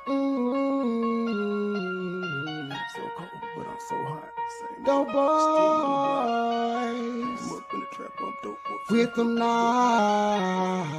So cold, but I'm so hot. Dope boys with them knives.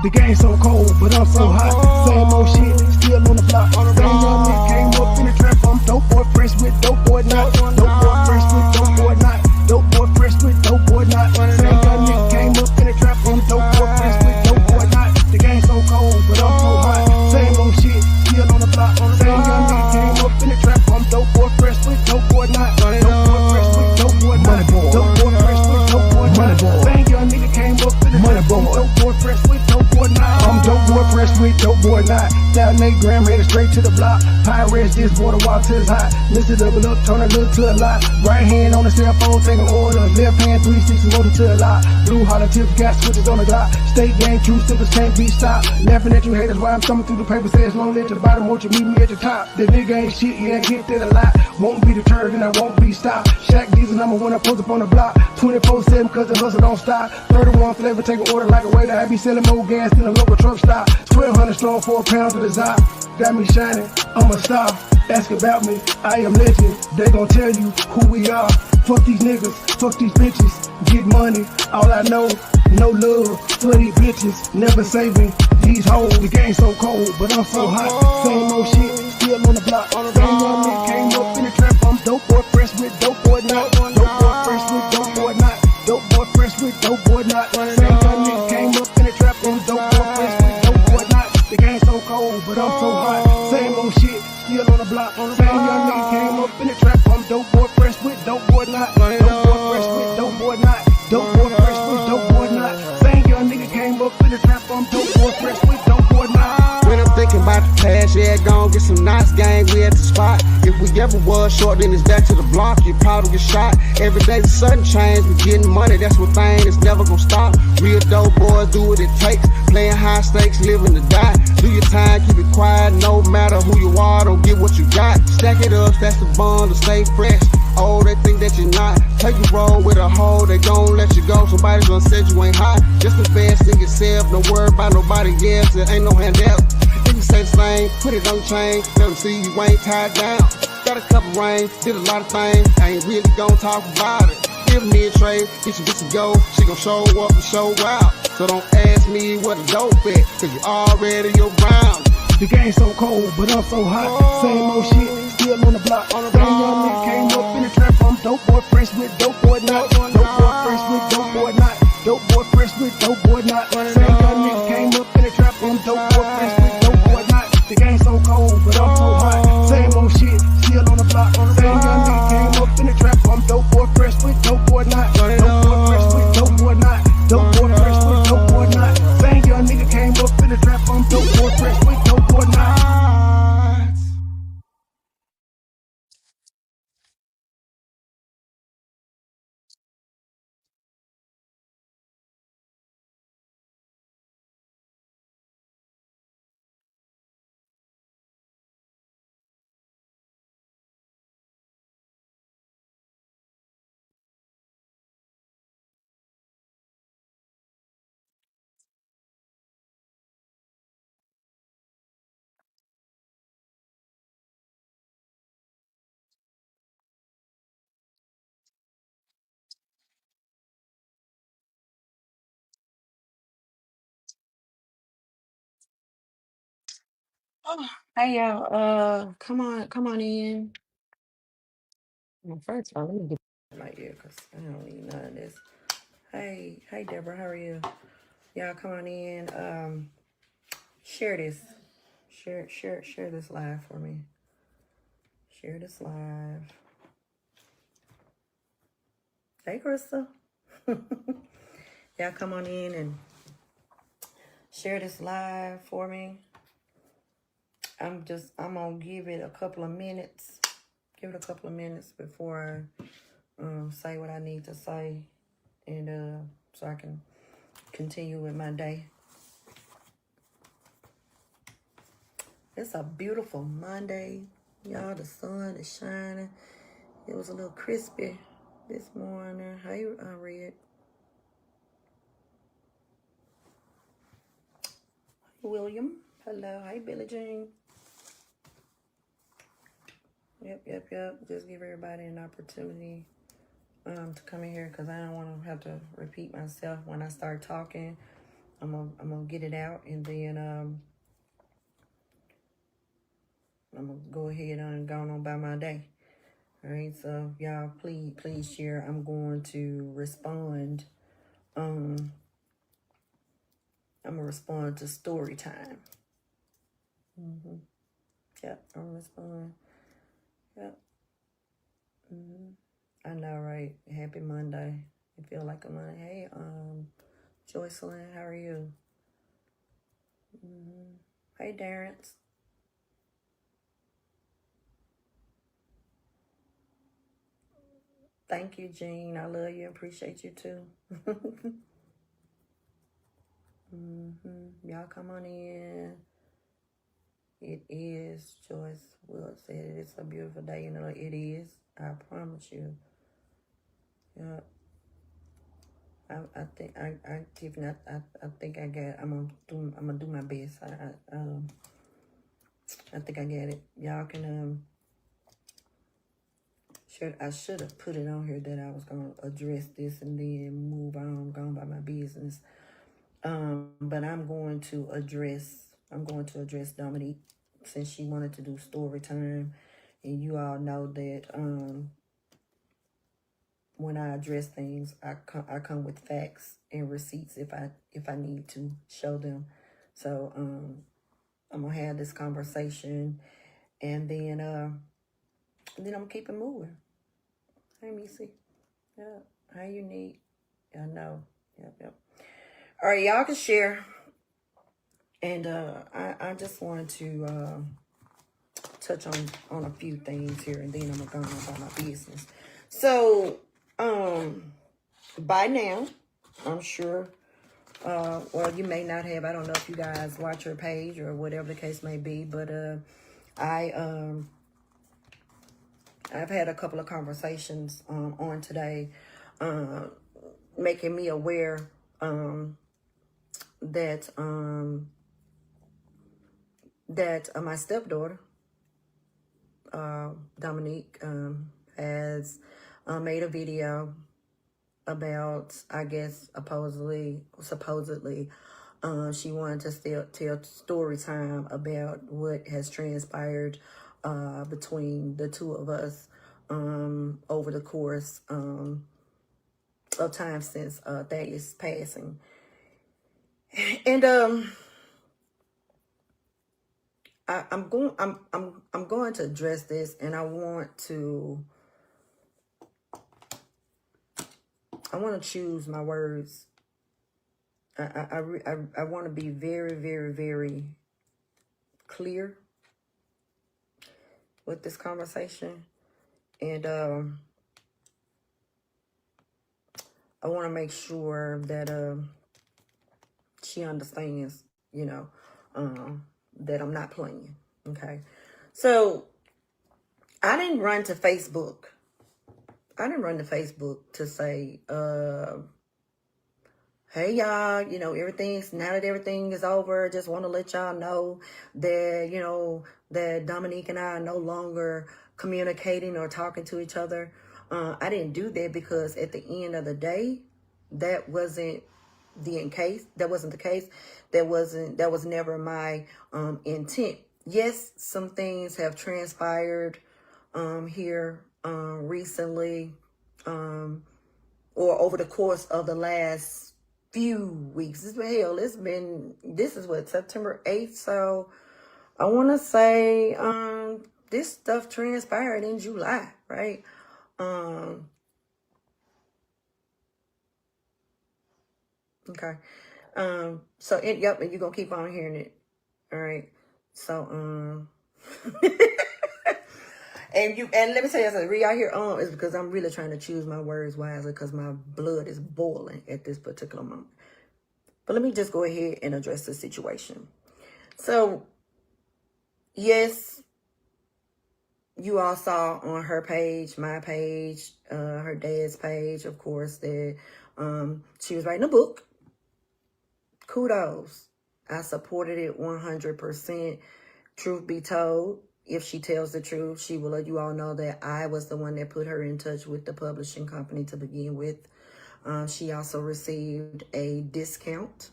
The game so cold, but I'm so hot. Same old shit, still on the block. Same young nigga came up in the trap. I'm dope boy fresh with dope boy not. Dope boy fresh with dope boy not. Dope boy fresh with dope boy not. Same young nigga came up in the trap. I'm dope boy fresh with dope boy not. The game so cold, but I'm so hot. Same old shit, still on the block. Same young nigga came up in the trap. I'm dope boy fresh with dope boy not. Dope boy fresh with dope boy not. Dope boy fresh with dope boy not. Same young nigga came up in the trap. I'm dope boy fresh with dope boy not. I'm dope boy fresh with dope boy not. Down 8 gram, headed straight to the block. Pirates this water while till it's hot. Listen double up, turn a little to a lot. Right hand on the cell phone, taking orders. Left hand 360 motor to a lot. Blue holler tips, gas switches on the dot. State game, true simple, can't be stopped. Laughing at you haters while I'm thumbing through the paper. Says lonely at the bottom, won't you meet me at the top? The nigga ain't shit, yeah, get that a lot. Won't be deterred and I won't be stopped. Shaq Diesel number one, I post up on the block. 24/7 cause the hustle don't stop. 31 flavor, take an order like a waiter. I be selling more gas than a local truck stop. 1200 strong for a pound to the top. Got me shining, I'm a star. Ask about me, I am legend. They gon' tell you who we are. Fuck these niggas, fuck these bitches. Get money, all I know. No love for these bitches. Never saving these hoes. The game so cold, but I'm so hot. Same old shit, still on the block. Same young nigga came up in the trap. I'm dope boy fresh with dope boy not. Dope boy fresh with dope boy not. Dope boy fresh with dope boy not. Same young nigga came up in the trap. I'm dope boy fresh with dope boy not. The game so cold, but I'm so hot. Same old shit, still on the block. Same young nigga came up in the trap. I'm dope boy fresh with dope boy not. Dope boy fresh with dope boy not. Dope boy fresh with dope boy not. Same young nigga came up in the trap. I'm dope boy fresh with dope boy not. When I'm thinking about the past, yeah, gon' get some nice gang, we at the spot. If we ever was short, then it's back to the block, you probably get shot. Every day the sun change, we getting money, that's one thing that's never gon' stop. Real dope boys do what it takes, playing high stakes, living to die. Do your time, keep it quiet, no matter who you are, don't get what you got. Stack it up, that's the bond to stay fresh. Oh, they think that you're not. Take you roll with a hoe, they gon' let you go. Somebody's gonna say you ain't hot. Just invest in yourself, don't worry about nobody else. There ain't no handout. If you say the same, put it on chain. Let them see you ain't tied down. Got a couple rings, did a lot of things. I ain't really gon' talk about it. Give me a trade, get you to go. She gon' show up and show out. So don't ask me what a dope at, cause you already your ground. The game so cold, but I'm so hot. Same old shit, still on the block. Same young nigga came up in the trap. I'm dope boy fresh with dope boy not. Dope boy fresh with dope boy not. Dope boy fresh with dope boy not. Same young nigga came up in the trap. I'm dope boy fresh with dope boy not. The game so cold, but I'm so hot. Same old shit, still on the block. Same young nigga came up in the trap. I'm dope boy fresh with dope boy not. Dope boy fresh with dope boy not. Dope boy fresh with dope boy not. Same young nigga came up in the trap. I'm dope boy fresh with dope boy not. Oh, hey y'all, come on in. Well, first of all, let me get my ear because I don't need none of this. Hey Deborah, how are you? Y'all come on in. Share this. Share this live for me. Share this live. Hey Crystal. Y'all come on in and share this live for me. I'm gonna give it a couple of minutes. Give it a couple of minutes before I say what I need to say, and so I can continue with my day. It's a beautiful Monday, y'all. The sun is shining. It was a little crispy this morning. Hey, Red. William. Hello. Hey, Billie Jean. Yep. Just give everybody an opportunity to come in here, because I don't want to have to repeat myself when I start talking. I'm gonna get it out, and then I'm gonna go ahead and go on by my day. All right, so y'all, please share. I'm going to respond. I'm gonna respond to story time. Yep, I'm gonna respond. Yep. I know, right? Happy Monday. It feel like a Monday. Hey, Joycelyn, how are you? Hey, Darrence. Thank you, Jean. I love you. Appreciate you too. Y'all come on in. It is, Joyce Will said it's a beautiful day. You know, it is. I promise you. Yeah. I think Tiffany, I think I got. I'm gonna do my best. I think I get it. Y'all can I should have put it on here that I was gonna address this and then move on, go on by my business. But I'm going to address Dominique, since she wanted to do story time, and you all know that when I address things, I come with facts and receipts if I need to show them. So I'm gonna have this conversation, and then I'm gonna keep it moving. Hey, Missy. Yeah. How you need? I know. Yep. All right, y'all can share. And I just wanted to touch on a few things here, and then I'm gonna go on about my business. So by now, I'm sure, well, you may not have, I don't know if you guys watch her page or whatever the case may be, but I've had a couple of conversations on today, making me aware that my stepdaughter, Dominique, has made a video about, I guess, supposedly, she wanted to still tell story time about what has transpired between the two of us over the course of time since Thaddeus passing. And I'm going to address this, and I want to choose my words. I want to be very, very, very clear with this conversation, and I want to make sure that she understands, you know, that I'm not playing. Okay, so I didn't run to Facebook. To say, hey, y'all, you know, now that everything is over, just want to let y'all know that, you know, that Dominique and I are no longer communicating or talking to each other. I didn't do that because at the end of the day, that wasn't the case. That was never my intent. Yes, some things have transpired here recently, or over the course of the last few weeks. This is what, September 8th. So I want to say this stuff transpired in July, right? Okay. So yep, and you're gonna keep on hearing it. All right. So and let me tell you something, y'all here is because I'm really trying to choose my words wisely, because my blood is boiling at this particular moment. But let me just go ahead and address the situation. So yes, you all saw on her page, my page, her dad's page, of course, that she was writing a book. Kudos. I supported it 100%. Truth be told, if she tells the truth, she will let you all know that I was the one that put her in touch with the publishing company to begin with. She also received a discount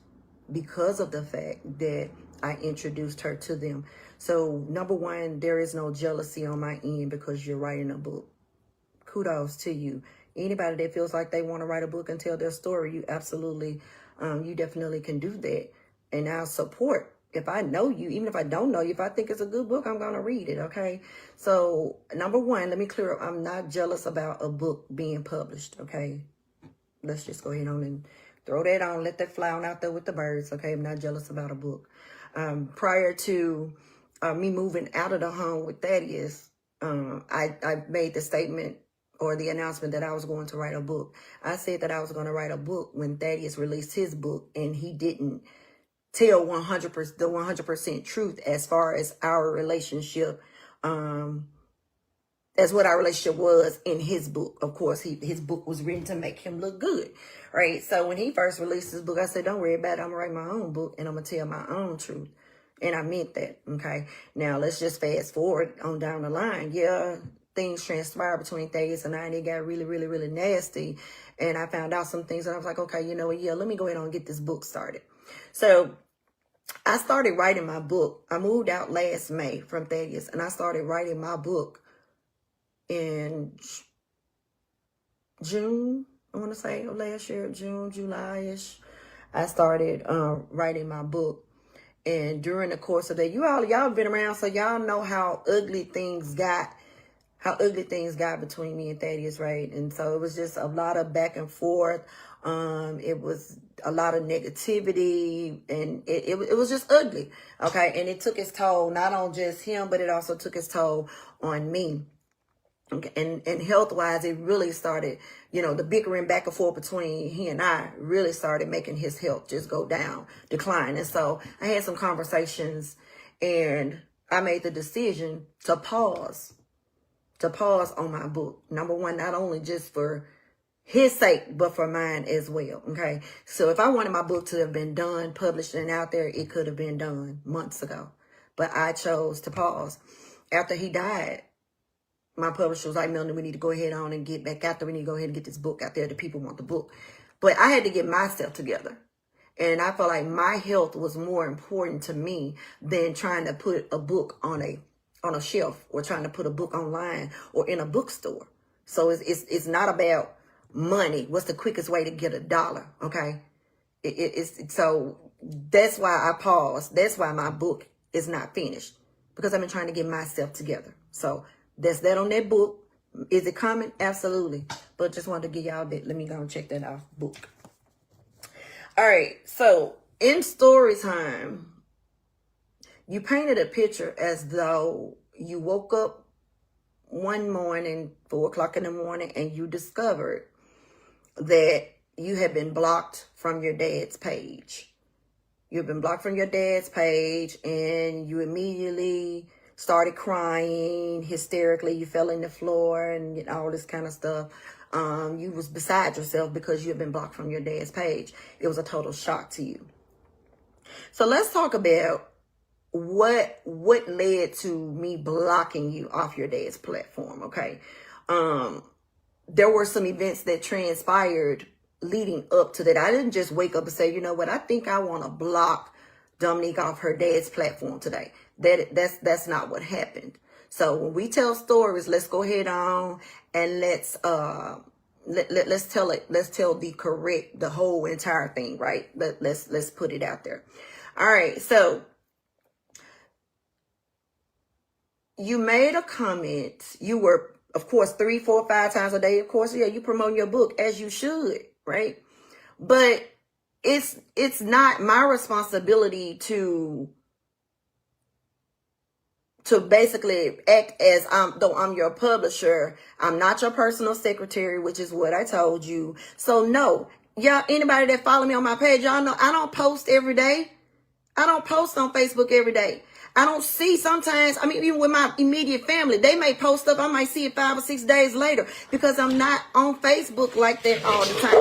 because of the fact that I introduced her to them. So, number one, there is no jealousy on my end because you're writing a book. Kudos to you. Anybody that feels like they want to write a book and tell their story, you absolutely, you definitely can do that. And I'll support. If I know you, even if I don't know you, if I think it's a good book, I'm going to read it, okay? So, number one, let me clear up. I'm not jealous about a book being published, okay? Let's just go ahead on and throw that on. Let that fly on out there with the birds, okay? I'm not jealous about a book. Prior to me moving out of the home with Thaddeus, I made the statement or the announcement that I was going to write a book. I said that I was going to write a book when Thaddeus released his book, and he didn't tell 100% the 100% truth as far as our relationship, as what our relationship was in his book. Of course, his book was written to make him look good, right? So when he first released his book, I said, don't worry about it. I'm going to write my own book, and I'm going to tell my own truth. And I meant that, okay? Now, let's just fast forward on down the line. Yeah, things transpired between Thaddeus and I, and it got really, really, really nasty. And I found out some things, and I was like, okay, you know what? Yeah, let me go ahead and get this book started. So I started writing my book. I moved out last May from Thaddeus, and I started writing my book in June, I want to say, of last year, June, July-ish. I started writing my book. And during the course of that, y'all been around, so y'all know how ugly things got between me and Thaddeus, right? And so it was just a lot of back and forth. It was a lot of negativity, and it was just ugly, okay? And it took its toll, not on just him, but it also took its toll on me. Okay. And health-wise, it really started, the bickering back and forth between he and I really started making his health just go down, decline. And so I had some conversations, and I made the decision to pause on my book. Number one, not only just for his sake, but for mine as well, okay? So if I wanted my book to have been done, published, and out there, it could have been done months ago. But I chose to pause. After he died, my publisher was like, Melanie, we need to go ahead on and get back out there. We need to go ahead and get this book out there. The people want the book. But I had to get myself together. And I felt like my health was more important to me than trying to put a book on a shelf, or trying to put a book online or in a bookstore. So it's not about money. What's the quickest way to get $1? Okay. So that's why I paused. That's why my book is not finished, because I've been trying to get myself together. So that's that on that book. Is it coming? Absolutely. But just wanted to give y'all that. Let me go and check that off. Book. All right. So in story time, you painted a picture as though you woke up one morning, 4 o'clock in the morning, and you discovered that you had been blocked from your dad's page. You've been blocked from your dad's page, and you immediately started crying hysterically. You fell on the floor and all this kind of stuff. You was beside yourself because you had been blocked from your dad's page. It was a total shock to you. So let's talk about what led to me blocking you off your dad's platform, okay? There were some events that transpired leading up to that. I didn't just wake up and say, you know what, I think I want to block Dominique off her dad's platform today. That's not what happened. So when we tell stories, let's go ahead on and let's tell it. Let's tell the whole entire thing, right? Let's put it out there. All right. So you made a comment. You were, of course, 3, 4, 5 times a day. Of course, yeah, you promote your book as you should, right? But it's not my responsibility to basically act as though I'm your publisher. I'm not your personal secretary, which is what I told you. So no, y'all, anybody that follow me on my page, y'all know I don't post every day. I don't post on Facebook every day. I don't see sometimes, even with my immediate family, they may post up. I might see it 5 or 6 days later because I'm not on Facebook like that all the time.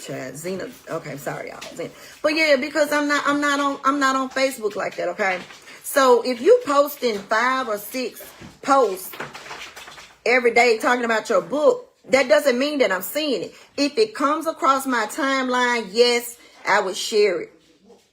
Chad, Zena. Okay, sorry, y'all. Zena. But yeah, because I'm not on Facebook like that. Okay, so if you posting 5 or 6 posts every day talking about your book, that doesn't mean that I'm seeing it. If it comes across my timeline, yes, I would share it.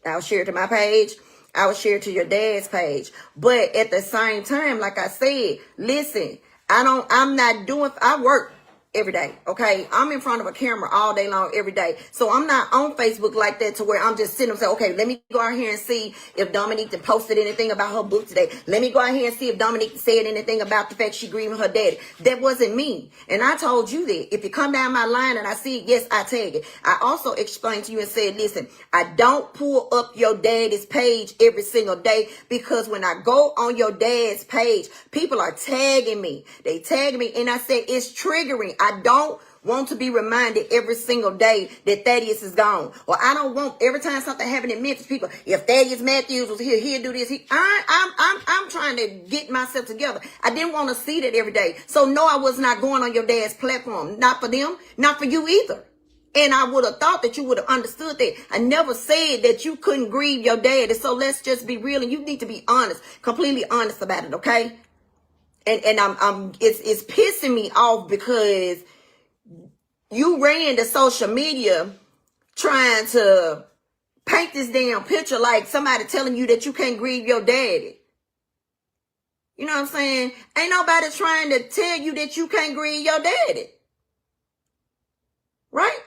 I'll share it to my page. I will share it to your dad's page. But at the same time, like I said, listen, I work every day, okay? I'm in front of a camera all day long, every day. So I'm not on Facebook like that to where I'm just sitting and say, okay, let me go out here and see if Dominique posted anything about her book today. Let me go out here and see if Dominique said anything about the fact she grieving her daddy. That wasn't me. And I told you that. If you come down my line and I see it, yes, I tag it. I also explained to you and said, listen, I don't pull up your daddy's page every single day because when I go on your dad's page, people are tagging me. They tag me and I said, it's triggering. I don't want to be reminded every single day that Thaddeus is gone. Or I don't want every time something happened in Memphis, people, if Thaddeus Matthews was here, he'd do this. I'm trying to get myself together. I didn't want to see that every day. So no, I was not going on your dad's platform. Not for them, not for you either. And I would have thought that you would have understood that. I never said that you couldn't grieve your daddy. So let's just be real, and you need to be honest, completely honest about it, okay? And it's pissing me off because you ran to social media trying to paint this damn picture like somebody telling you that you can't grieve your daddy. You know what I'm saying? Ain't nobody trying to tell you that you can't grieve your daddy. Right?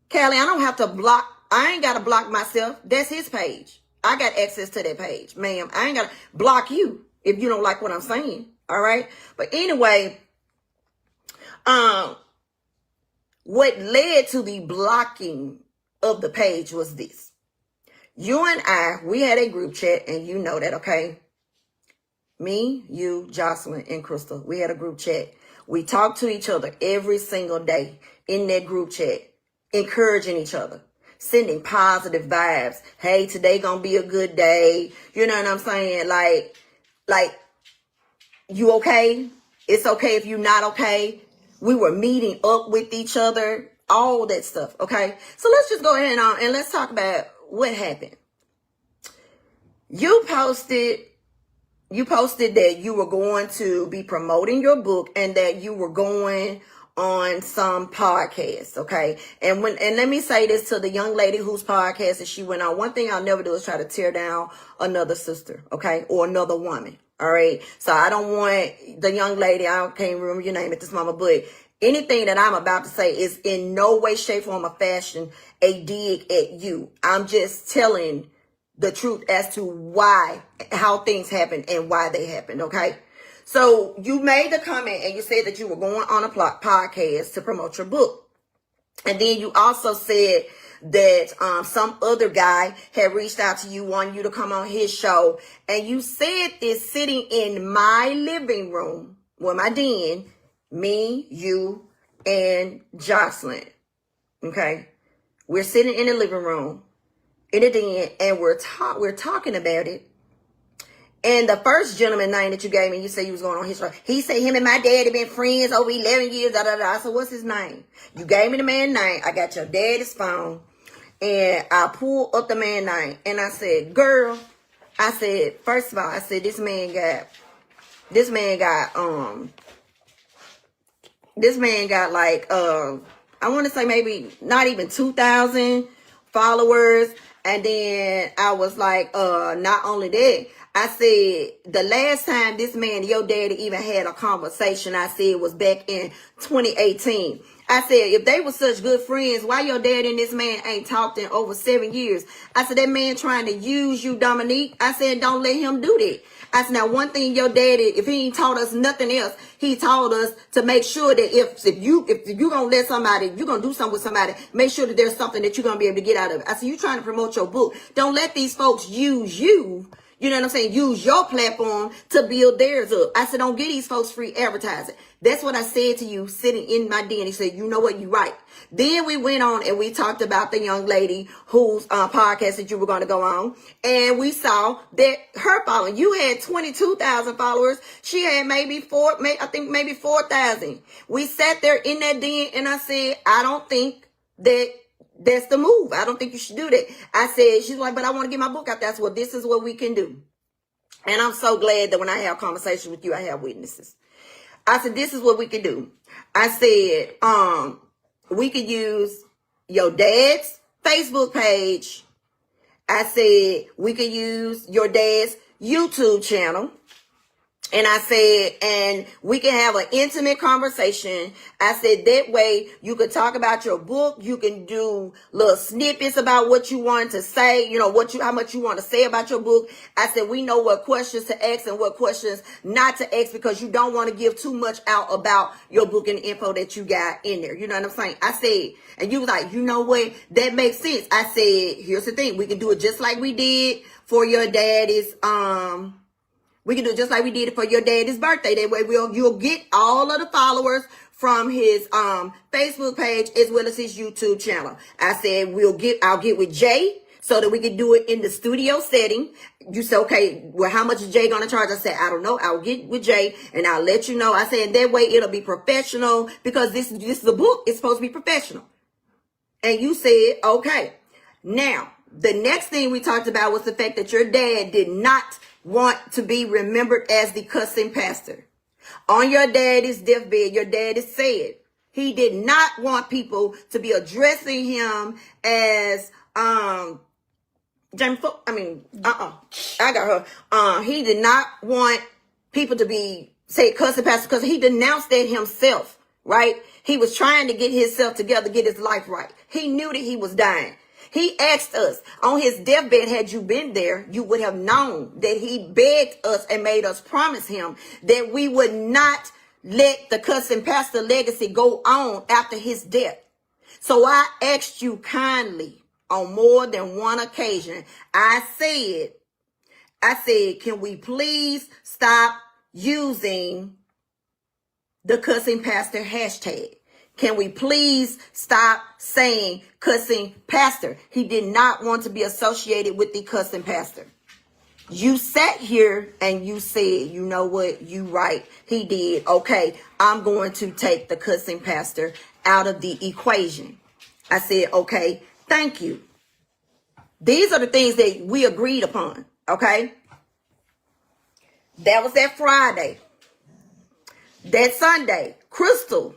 Callie, I don't have to block. I ain't got to block myself. That's his page. I got access to that page, ma'am. I ain't got to block you if you don't like what I'm saying. All right? But anyway, what led to the blocking of the page was this. You and I, we had a group chat, and you know that, okay? Me, you, Jocelyn, and Crystal, we had a group chat. We talked to each other every single day in that group chat, encouraging each other, sending positive vibes. Hey, today gonna be a good day. You know what I'm saying? Like, you okay? It's okay if you're not okay. We were meeting up with each other, all that stuff, okay? So let's just go ahead and let's talk about what happened. You posted that you were going to be promoting your book and that you were going on some podcast, okay? And let me say this to the young lady whose podcast that she went on. One thing I'll never do is try to tear down another sister, okay? Or another woman. All right. So I don't want the young lady, I can't remember your name at this moment, but anything that I'm about to say is in no way, shape, form, or fashion a dig at you. I'm just telling the truth as to how things happened and why they happened. Okay. So you made the comment and you said that you were going on a podcast to promote your book. And then you also said that some other guy had reached out to you, wanting you to come on his show. And you said this sitting in my living room, well, my den, me, you, and Jocelyn. Okay? We're sitting in the living room, in the den, and we're talking about it. And the first gentleman name that you gave me, you said you was going on his show. He said him and my daddy been friends over 11 years, da, da, da. So what's his name? You gave me the man's name. I got your daddy's phone. And I pulled up the man's name. And I said, girl, I said, first of all, I said, this man got like, I want to say maybe not even 2,000 followers. And then I was like, not only that, I said the last time this man and your daddy even had a conversation, I said was back in 2018. I said, if they were such good friends, why your dad and this man ain't talked in over 7 years? I said, that man trying to use you, Dominique. I said, don't let him do that. I said, now one thing your daddy, if he ain't taught us nothing else, he taught us to make sure that if you gonna let somebody, you're gonna do something with somebody, make sure that there's something that you're gonna be able to get out of it. I said, you trying to promote your book. Don't let these folks use you. You know what I'm saying? Use your platform to build theirs up. I said, don't get these folks free advertising. That's what I said to you sitting in my den. He said, you know what? You're right. Then we went on and we talked about the young lady whose podcast that you were going to go on. And we saw that her following, you had 22,000 followers. She had maybe 4,000. We sat there in that den and I said, I don't think that's the move. I don't think you should do that. I said, she's like, but I want to get my book out there. I said, well, this is what we can do. And I'm so glad that when I have conversation with you, I have witnesses. I said, this is what we can do. I said, we could use your dad's Facebook page. I said, we could use your dad's YouTube channel. And I said, and we can have an intimate conversation. I said, that way you could talk about your book. You can do little snippets about what you want to say, you know, how much you want to say about your book. I said, we know what questions to ask and what questions not to ask, because you don't want to give too much out about your book and the info that you got in there. You know what I'm saying? I said, and you was like, you know what? That makes sense. I said, here's the thing. We can do it just like we did for your daddy's, we can do it just like we did it for your daddy's birthday. That way you'll get all of the followers from his Facebook page as well as his YouTube channel. I said I'll get with Jay so that we can do it in the studio setting. You said, okay, well, how much is Jay gonna charge? I said, I don't know. I'll get with Jay and I'll let you know. I said, that way it'll be professional, because this is a book. It's supposed to be professional. And you said, okay. Now, the next thing we talked about was the fact that your dad did not want to be remembered as the cussing pastor. On your daddy's deathbed, your daddy said he did not want people to be addressing him as Jamie Foot. I got her. He did not want people to be say cussing pastor, because he denounced that himself, right? He was trying to get himself together, get his life right. He knew that he was dying. He asked us on his deathbed, had you been there, you would have known that he begged us and made us promise him that we would not let the cussing pastor legacy go on after his death. So I asked you kindly on more than one occasion. I said, can we please stop using the cussing pastor hashtag? Can we please stop saying cussing pastor? He did not want to be associated with the cussing pastor. You sat here and you said, you know what, you right. He did. Okay, I'm going to take the cussing pastor out of the equation. I said, okay, thank you. These are the things that we agreed upon. Okay. That was that Friday. That Sunday, Crystal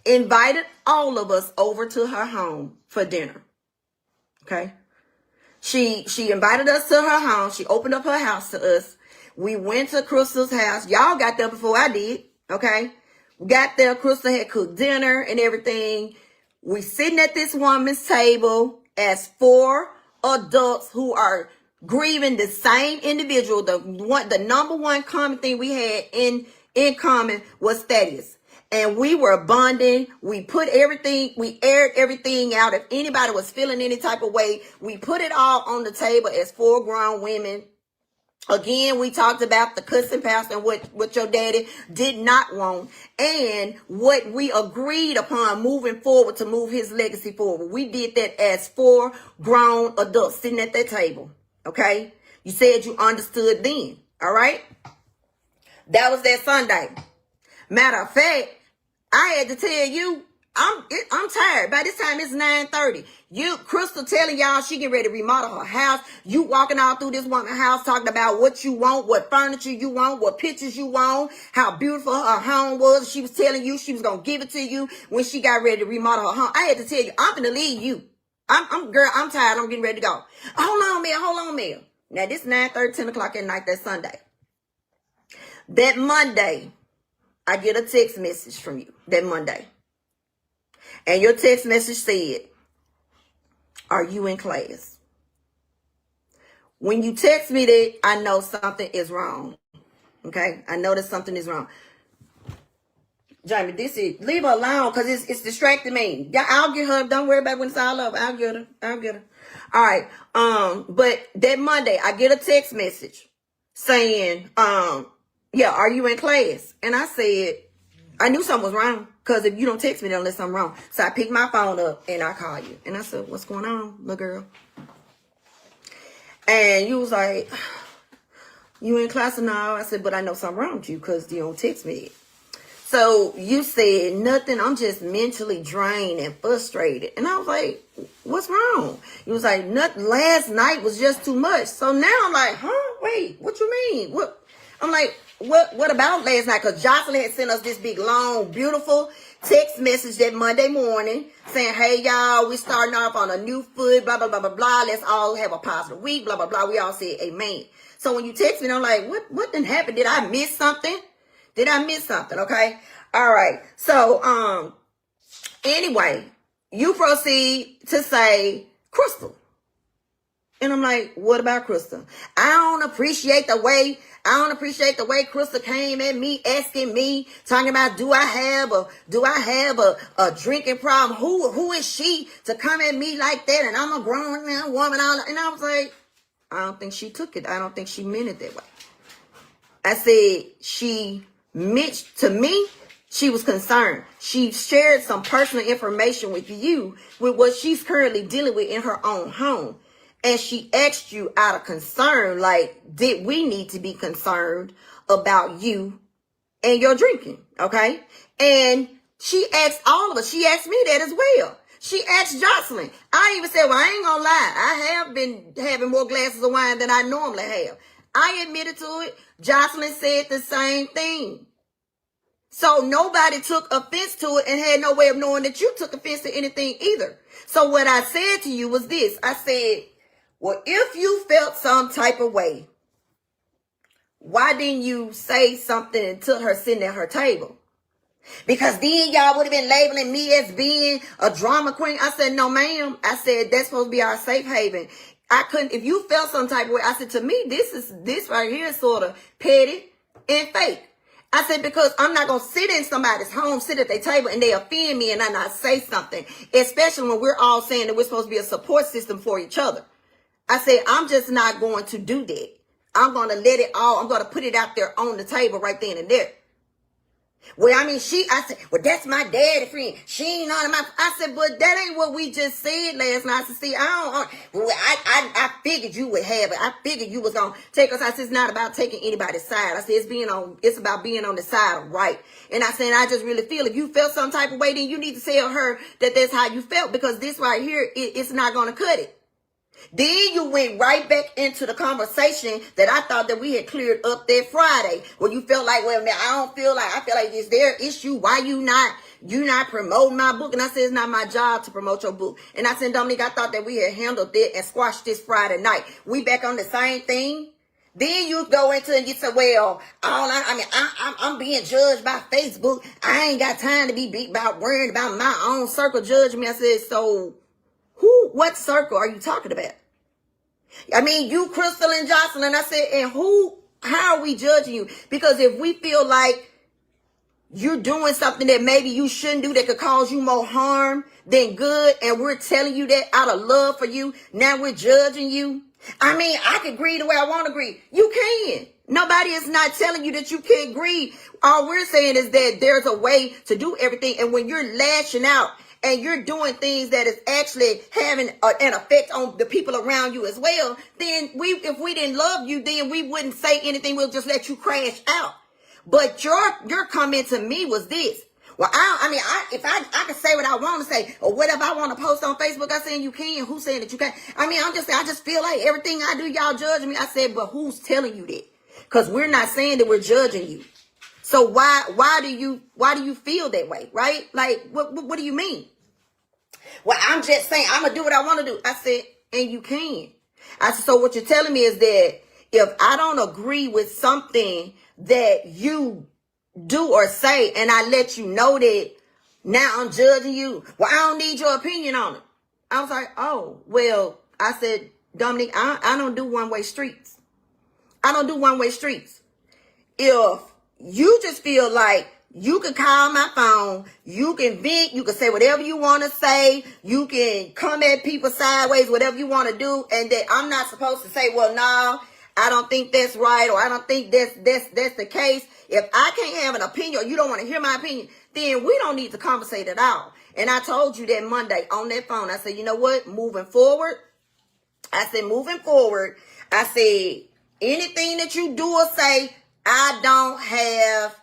invited all of us over to her home for dinner. Okay. She invited us to her home. She opened up her house to us. We went to Crystal's house. Y'all got there before I did. Okay. We got there. Crystal had cooked dinner and everything. We sitting at this woman's table as 4 adults who are grieving the same individual. The number one common thing we had in common was Thaddeus. And we were bonding. We aired everything out. If anybody was feeling any type of way, we put it all on the table as 4 grown women. Again, we talked about the cussing pastor and what your daddy did not want, and what we agreed upon moving forward to move his legacy forward. We did that as 4 grown adults sitting at that table. Okay? You said you understood then. All right? That was that Sunday. Matter of fact, I had to tell you, I'm tired. By this time, it's 9:30. Crystal telling y'all she getting ready to remodel her house. You walking all through this woman's house talking about what you want, what furniture you want, what pictures you want, how beautiful her home was. She was telling you she was going to give it to you when she got ready to remodel her home. I had to tell you, I'm going to leave you. Girl, I'm tired. I'm getting ready to go. Hold on, Mel. Now, this 9:30, 10 o'clock at night, that Sunday. That Monday, I get a text message from you that Monday. And your text message said, are you in class? When you text me that, I know something is wrong. Okay? I know that something is wrong. Jamie, leave her alone because it's distracting me. Yeah, I'll get her. Don't worry about when it's all over. I'll get her. All right. But that Monday, I get a text message saying, yeah, are you in class? And I said, I knew something was wrong, because if you don't text me, then unless I'm wrong. So I picked my phone up and I called you. And I said, what's going on, little girl? And you was like, you in class or no? I said, but I know something wrong with you because you don't text me. So you said nothing. I'm just mentally drained and frustrated. And I was like, what's wrong? He was like, nothing. Last night was just too much. So now I'm like, huh? Wait, what you mean? What? I'm like, what about last night? Because Jocelyn had sent us this big, long, beautiful text message that Monday morning saying, hey, y'all, we starting off on a new foot, blah, blah, blah, blah, blah. Let's all have a positive week, blah, blah, blah. We all said amen. So when you text me, I'm like, what didn't happen? Did I miss something? Did I miss something? Okay. All right. So, anyway, you proceed to say Crystal. And I'm like, what about Crystal? I don't appreciate the way Crystal came at me, asking me, talking about, do I have a drinking problem? Who is she to come at me like that? And I'm a grown man, woman. And I was like, I don't think she took it. I don't think she meant it that way. I said, she meant to me, she was concerned. She shared some personal information with you with what she's currently dealing with in her own home. And she asked you out of concern, like, did we need to be concerned about you and your drinking? Okay. And she asked all of us. She asked me that as well. She asked Jocelyn. I even said, well, I ain't gonna lie. I have been having more glasses of wine than I normally have. I admitted to it. Jocelyn said the same thing. So nobody took offense to it and had no way of knowing that you took offense to anything either. So what I said to you was this. I said, well, if you felt some type of way, why didn't you say something until her sitting at her table? Because then y'all would have been labeling me as being a drama queen. I said, no, ma'am. I said, that's supposed to be our safe haven. I couldn't, if you felt some type of way, I said, to me, this right here is sort of petty and fake. I said, because I'm not going to sit in somebody's home, sit at their table, and they offend me and I not say something, especially when we're all saying that we're supposed to be a support system for each other. I said, I'm just not going to do that. I'm going to let it all, I'm going to put it out there on the table right then and there. Well, I mean, I said, well, that's my daddy friend. She ain't none of my, I said, but that ain't what we just said last night. I said, see, I figured you would have it. I figured you was going to take us. I said, it's not about taking anybody's side. I said, it's about being on the side of right. And I said, I just really feel if you felt some type of way, then you need to tell her that that's how you felt, because this right here, it's not going to cut it. Then you went right back into the conversation that I thought that we had cleared up that Friday, where you felt like, well, man, I feel like it's their issue. Why you not promoting my book? And I said, it's not my job to promote your book. And I said, Dominique, I thought that we had handled it and squashed this Friday night. We back on the same thing. Then you go into and you say, well, I'm being judged by Facebook. I ain't got time to be about worrying about my own circle judging me. I said, so what circle are you talking about? I mean, you, Crystal, and Jocelyn. I said, and how are we judging you? Because if we feel like you're doing something that maybe you shouldn't do that could cause you more harm than good, and we're telling you that out of love for you, now we're judging you. I mean, I can grieve the way I want to grieve. You can. Nobody is not telling you that you can't grieve. All we're saying is that there's a way to do everything. And when you're lashing out and you're doing things that is actually having an effect on the people around you as well, then if we didn't love you, then we wouldn't say anything. We'll just let you crash out. But your comment to me was this. Well, if I can say what I want to say, or whatever I want to post on Facebook, I said you can. Who's saying that you can't? I mean, I'm just saying, I just feel like everything I do, y'all judge me. I said, but who's telling you that? Because we're not saying that we're judging you. So why do you feel that way, right? Like, what do you mean? Well, I'm just saying I'm gonna do what I want to do. I said, and you can. I said, so what you're telling me is that if I don't agree with something that you do or say, and I let you know that, now I'm judging you. Well, I don't need your opinion on it. I was like, oh, well, I said, Dominique, I don't do one-way streets. I don't do one-way streets. If you just feel like you can call my phone, you can vent, you can say whatever you want to say, you can come at people sideways, whatever you want to do, and that I'm not supposed to say, well, no, I don't think that's right, or I don't think that's the case. If I can't have an opinion, or you don't want to hear my opinion, then we don't need to conversate at all. And I told you that Monday on that phone, I said, you know what, moving forward, I said, anything that you do or say, I don't have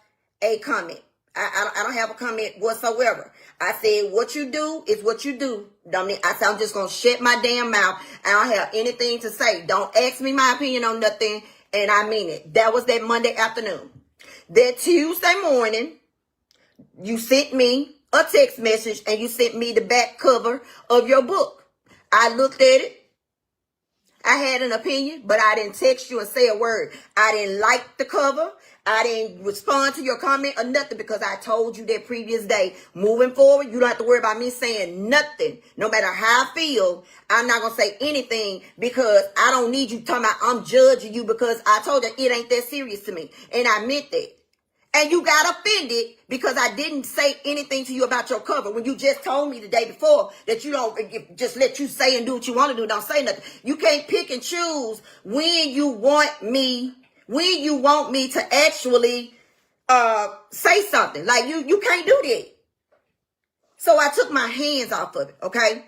a comment. I don't have a comment whatsoever. I said, what you do is what you do, Dominique. I said, I'm just going to shut my damn mouth. I don't have anything to say. Don't ask me my opinion on nothing. And I mean it. That was that Monday afternoon. That Tuesday morning, you sent me a text message and you sent me the back cover of your book. I looked at it. I had an opinion, but I didn't text you and say a word. I didn't like the cover. I didn't respond to your comment or nothing because I told you that previous day. Moving forward, you don't have to worry about me saying nothing. No matter how I feel, I'm not going to say anything because I don't need you talking about I'm judging you because I told you it ain't that serious to me. And I meant that. And you got offended because I didn't say anything to you about your cover when you just told me the day before that you don't just let you say and do what you want to do. Don't say nothing. You can't pick and choose when you want me to actually say something. Like you can't do that. So I took my hands off of it, okay?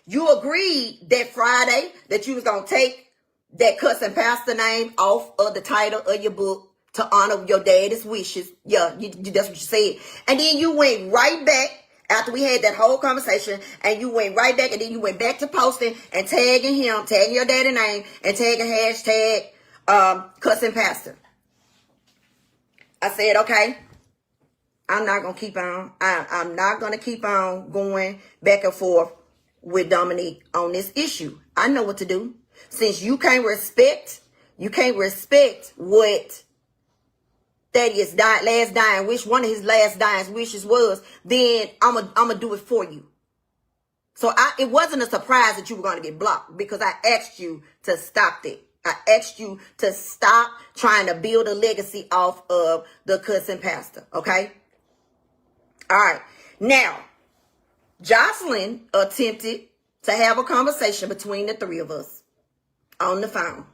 You agreed that Friday that you was going to take that cussing pastor name off of the title of your book to honor your daddy's wishes. Yeah, that's what you said. And then you went right back after we had that whole conversation, and you went right back, and then you went back to posting and tagging him, tagging your daddy name, and tagging hashtag cussing pastor. I said, okay, I'm not going to keep on. I'm not going to keep on going back and forth with Dominique on this issue. I know what to do. Since you can't respect what Thaddeus last dying wish, one of his last dying wishes was, then I'm gonna do it for you. So it wasn't a surprise that you were going to get blocked because I asked you to stop that. I asked you to stop trying to build a legacy off of the cussing pastor, okay? All right. Now, Jocelyn attempted to have a conversation between the three of us on the phone.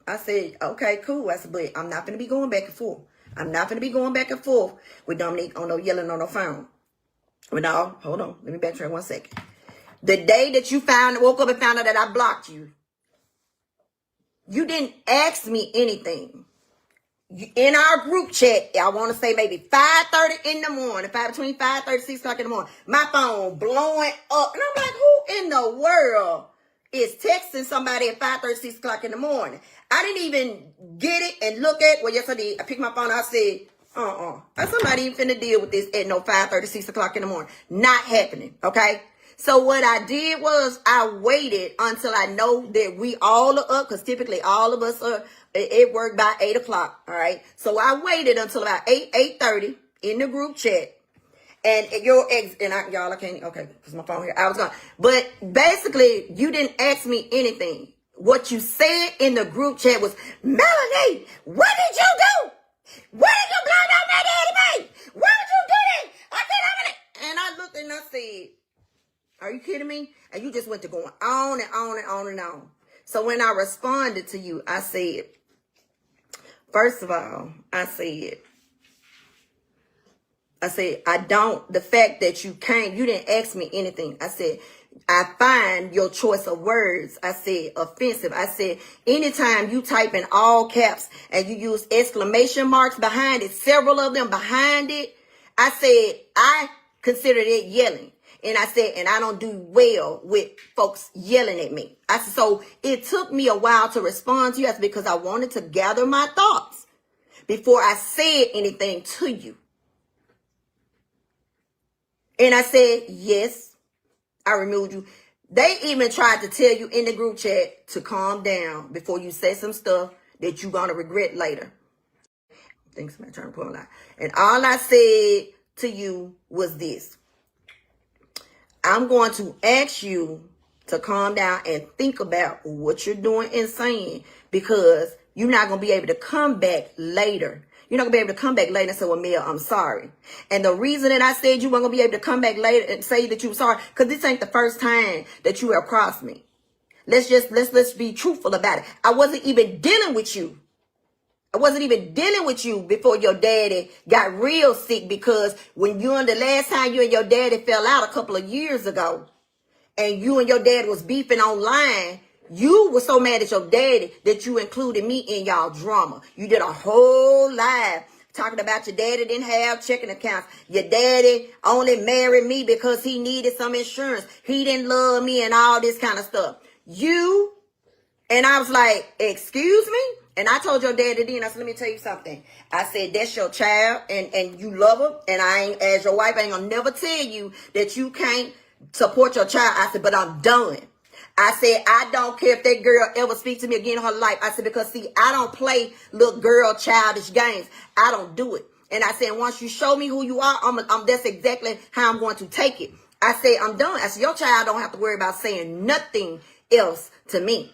I said, okay, cool. I said, but I'm not going to be going back and forth. I'm not going to be going back and forth with Dominique on no yelling on the phone. But no, hold on. Let me backtrack 1 second. The day that you woke up and found out that I blocked you, you didn't ask me anything. In our group chat, I want to say maybe 5:30 in the morning, between 5:30 and 6 o'clock in the morning, my phone blowing up. And I'm like, who in the world is texting somebody at 5:30, 6 o'clock in the morning? I didn't even get it and look at, well, yes, I did. I picked my phone. I said, somebody ain't finna deal with this at no 5:30, 6 o'clock in the morning. Not happening, okay? So what I did was I waited until I know that we all are up, because typically all of us are at work by 8 o'clock, all right? So I waited until about 8:30 in the group chat. And your ex, and y'all, I can't, okay, because my phone here, I was gone. But basically, you didn't ask me anything. What you said in the group chat was, Melanie, what did you do? What did you blow down my daddy name? Why would you do that? I said, and I looked and I said, are you kidding me? And you just went to going on and on and on and on. So when I responded to you, I said, first of all, I said, the fact that you didn't ask me anything. I said, I find your choice of words, I said, offensive. I said, anytime you type in all caps and you use exclamation marks behind it, several of them behind it, I said, I consider it yelling. And I said, and I don't do well with folks yelling at me. I said, so it took me a while to respond to you. I said, because I wanted to gather my thoughts before I said anything to you. And I said, yes, I removed you. They even tried to tell you in the group chat to calm down before you say some stuff that you're going to regret later. I think somebody trying to pull a line. And all I said to you was this. I'm going to ask you to calm down and think about what you're doing and saying, because you're not going to be able to come back later. You're not going to be able to come back later and say, well, Mel, I'm sorry. And the reason that I said you weren't going to be able to come back later and say that you were sorry, because this ain't the first time that you have crossed me. Let's be truthful about it. I wasn't even dealing with you. I wasn't even dealing with you before your daddy got real sick, because when the last time you and your daddy fell out a couple of years ago, and you and your dad was beefing online, you were so mad at your daddy that you included me in y'all drama. You did a whole live talking about your daddy didn't have checking accounts. Your daddy only married me because he needed some insurance. He didn't love me and all this kind of stuff. And I was like, excuse me? And I told your daddy then, I said, let me tell you something. I said, that's your child and you love her. And I ain't, as your wife, I ain't gonna never tell you that you can't support your child. I said, but I'm done. I said, I don't care if that girl ever speaks to me again in her life. I said, because see, I don't play little girl childish games. I don't do it. And I said, once you show me who you are, that's exactly how I'm going to take it. I said, I'm done. I said, your child don't have to worry about saying nothing else to me.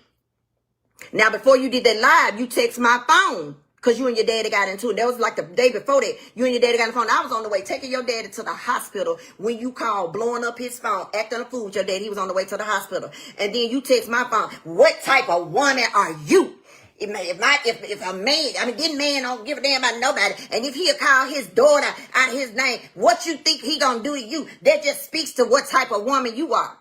Now, before you did that live, you text my phone because you and your daddy got into it. That was like the day before that. You and your daddy got on the phone. I was on the way taking your daddy to the hospital when you called, blowing up his phone, acting a fool with your daddy. He was on the way to the hospital. And then you text my phone. What type of woman are you? If a man, I mean, this man don't give a damn about nobody. And if he'll call his daughter out his name, what you think he gonna do to you? That just speaks to what type of woman you are.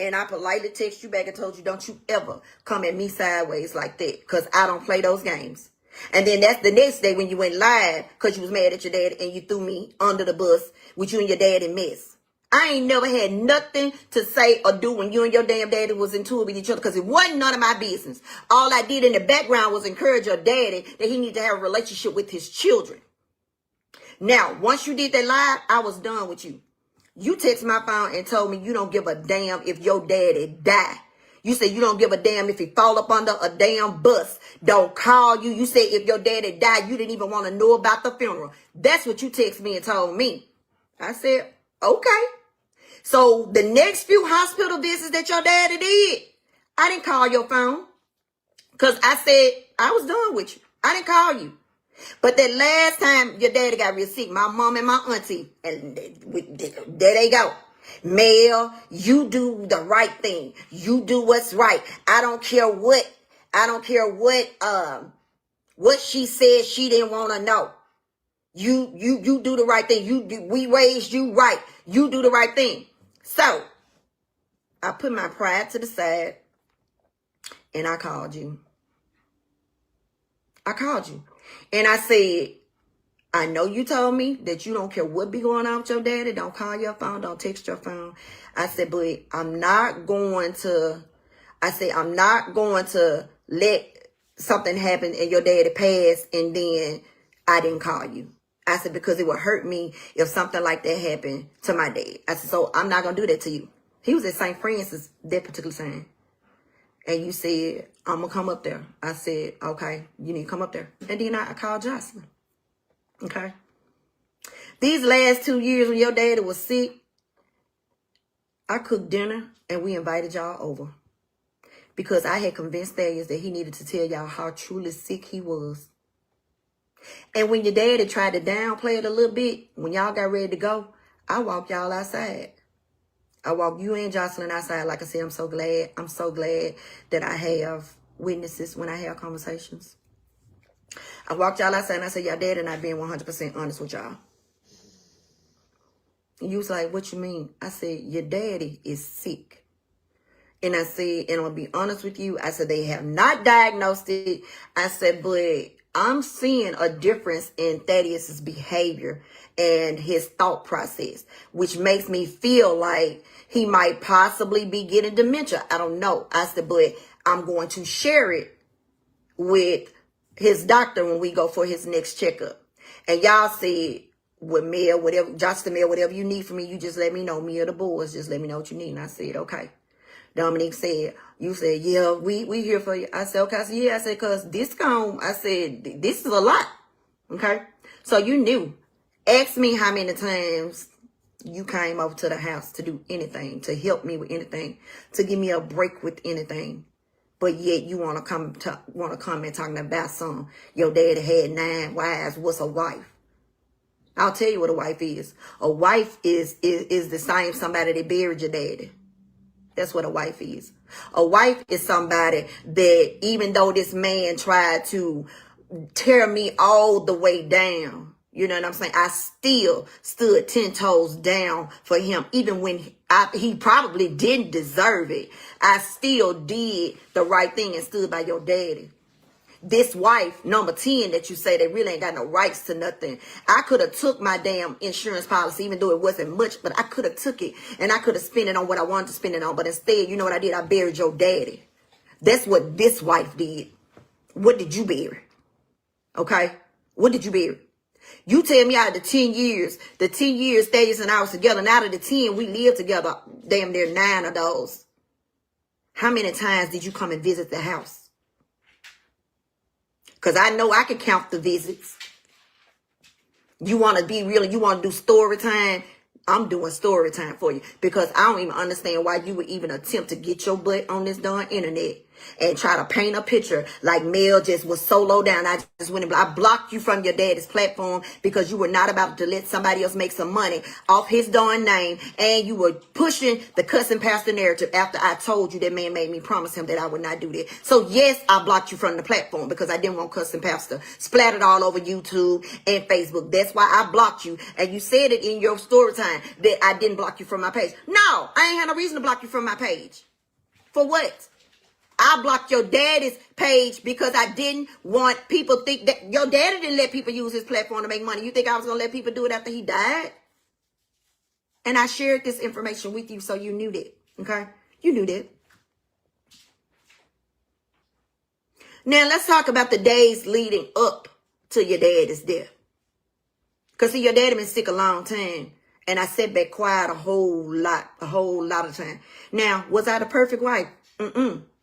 And I politely text you back and told you, don't you ever come at me sideways like that. Because I don't play those games. And then that's the next day when you went live because you was mad at your daddy and you threw me under the bus with you and your daddy mess. I ain't never had nothing to say or do when you and your damn daddy was into it with each other because it wasn't none of my business. All I did in the background was encourage your daddy that he needed to have a relationship with his children. Now, once you did that live, I was done with you. You text my phone and told me you don't give a damn if your daddy die. You said you don't give a damn if he fall up under a damn bus. Don't call you. You said if your daddy died, you didn't even want to know about the funeral. That's what you text me and told me. I said, okay. So the next few hospital visits that your daddy did, I didn't call your phone because I said I was done with you. I didn't call you. But that last time your daddy got real sick, my mom and my auntie, and there they go. Mel, you do the right thing. You do what's right. I don't care what she said she didn't want to know. You do the right thing. We raised you right. You do the right thing. So I put my pride to the side and I called you. And I said, I know you told me that you don't care what be going on with your daddy. Don't call your phone. Don't text your phone. I said, but I'm not going to let something happen and your daddy pass and then I didn't call you. I said, because it would hurt me if something like that happened to my dad. I said, so I'm not going to do that to you. He was at St. Francis that particular time. And you said, I'm going to come up there. I said, okay, you need to come up there. And then I called Jocelyn. Okay. These last 2 years when your daddy was sick, I cooked dinner and we invited y'all over. Because I had convinced Thaddeus that he needed to tell y'all how truly sick he was. And when your daddy tried to downplay it a little bit, when y'all got ready to go, I walked y'all outside. I walked you and Jocelyn outside. Like I said, I'm so glad that I have witnesses when I have conversations. I walked y'all outside and I said, y'all daddy not being 100% honest with y'all. And you was like, what you mean? I said, your daddy is sick. And I said, and I'm going to be honest with you. I said, they have not diagnosed it. I said, but I'm seeing a difference in Thaddeus's behavior and his thought process, which makes me feel like he might possibly be getting dementia. I don't know. I said, but I'm going to share it with his doctor when we go for his next checkup. And y'all said, with Mel, whatever, Jocelyn, Mel, whatever you need from me, you just let me know. Me or the boys, just let me know what you need. And I said, okay. Dominique said, you said, yeah, we here for you. I said, okay. I said, yeah. I said, cause this is a lot. Okay. So you knew. Ask me how many times you came over to the house to do anything, to help me with anything, to give me a break with anything. But yet you want to come and talking about some, your daddy had 9 wives. What's a wife? I'll tell you what a wife is. A wife is the same somebody that buried your daddy. That's what a wife is. A wife is somebody that even though this man tried to tear me all the way down, you know what I'm saying? I still stood 10 toes down for him. Even when he probably didn't deserve it. I still did the right thing and stood by your daddy. this wife, number 10, that you say they really ain't got no rights to nothing. I could have took my damn insurance policy, even though it wasn't much, but I could have took it and I could have spent it on what I wanted to spend it on. But instead, you know what I did? I buried your daddy. That's what this wife did. What did you bury? Okay? What did you bury? You tell me out of the 10 years Thaddeus and I was together, and out of the 10 we lived together, damn near 9 of those. How many times did you come and visit the house? Because I know I can count the visits. You want to be real, you want to do story time? I'm doing story time for you. Because I don't even understand why you would even attempt to get your butt on this darn internet and try to paint a picture like Mel just was so low down. I just went and I blocked you from your daddy's platform because you were not about to let somebody else make some money off his darn name, and you were pushing the cussing pastor narrative after I told you that man made me promise him that I would not do that. So yes, I blocked you from the platform because I didn't want cussing pastor splattered all over YouTube and Facebook. That's why I blocked you, and you said it in your story time that I didn't block you from my page. No, I ain't had no reason to block you from my page. For what? I blocked your daddy's page because I didn't want people to think that your daddy didn't let people use his platform to make money. You think I was going to let people do it after he died? And I shared this information with you so you knew that. Okay? You knew that. Now let's talk about the days leading up to your daddy's death. Because see, your daddy been sick a long time. And I sat back quiet a whole lot of time. Now, was I the perfect wife?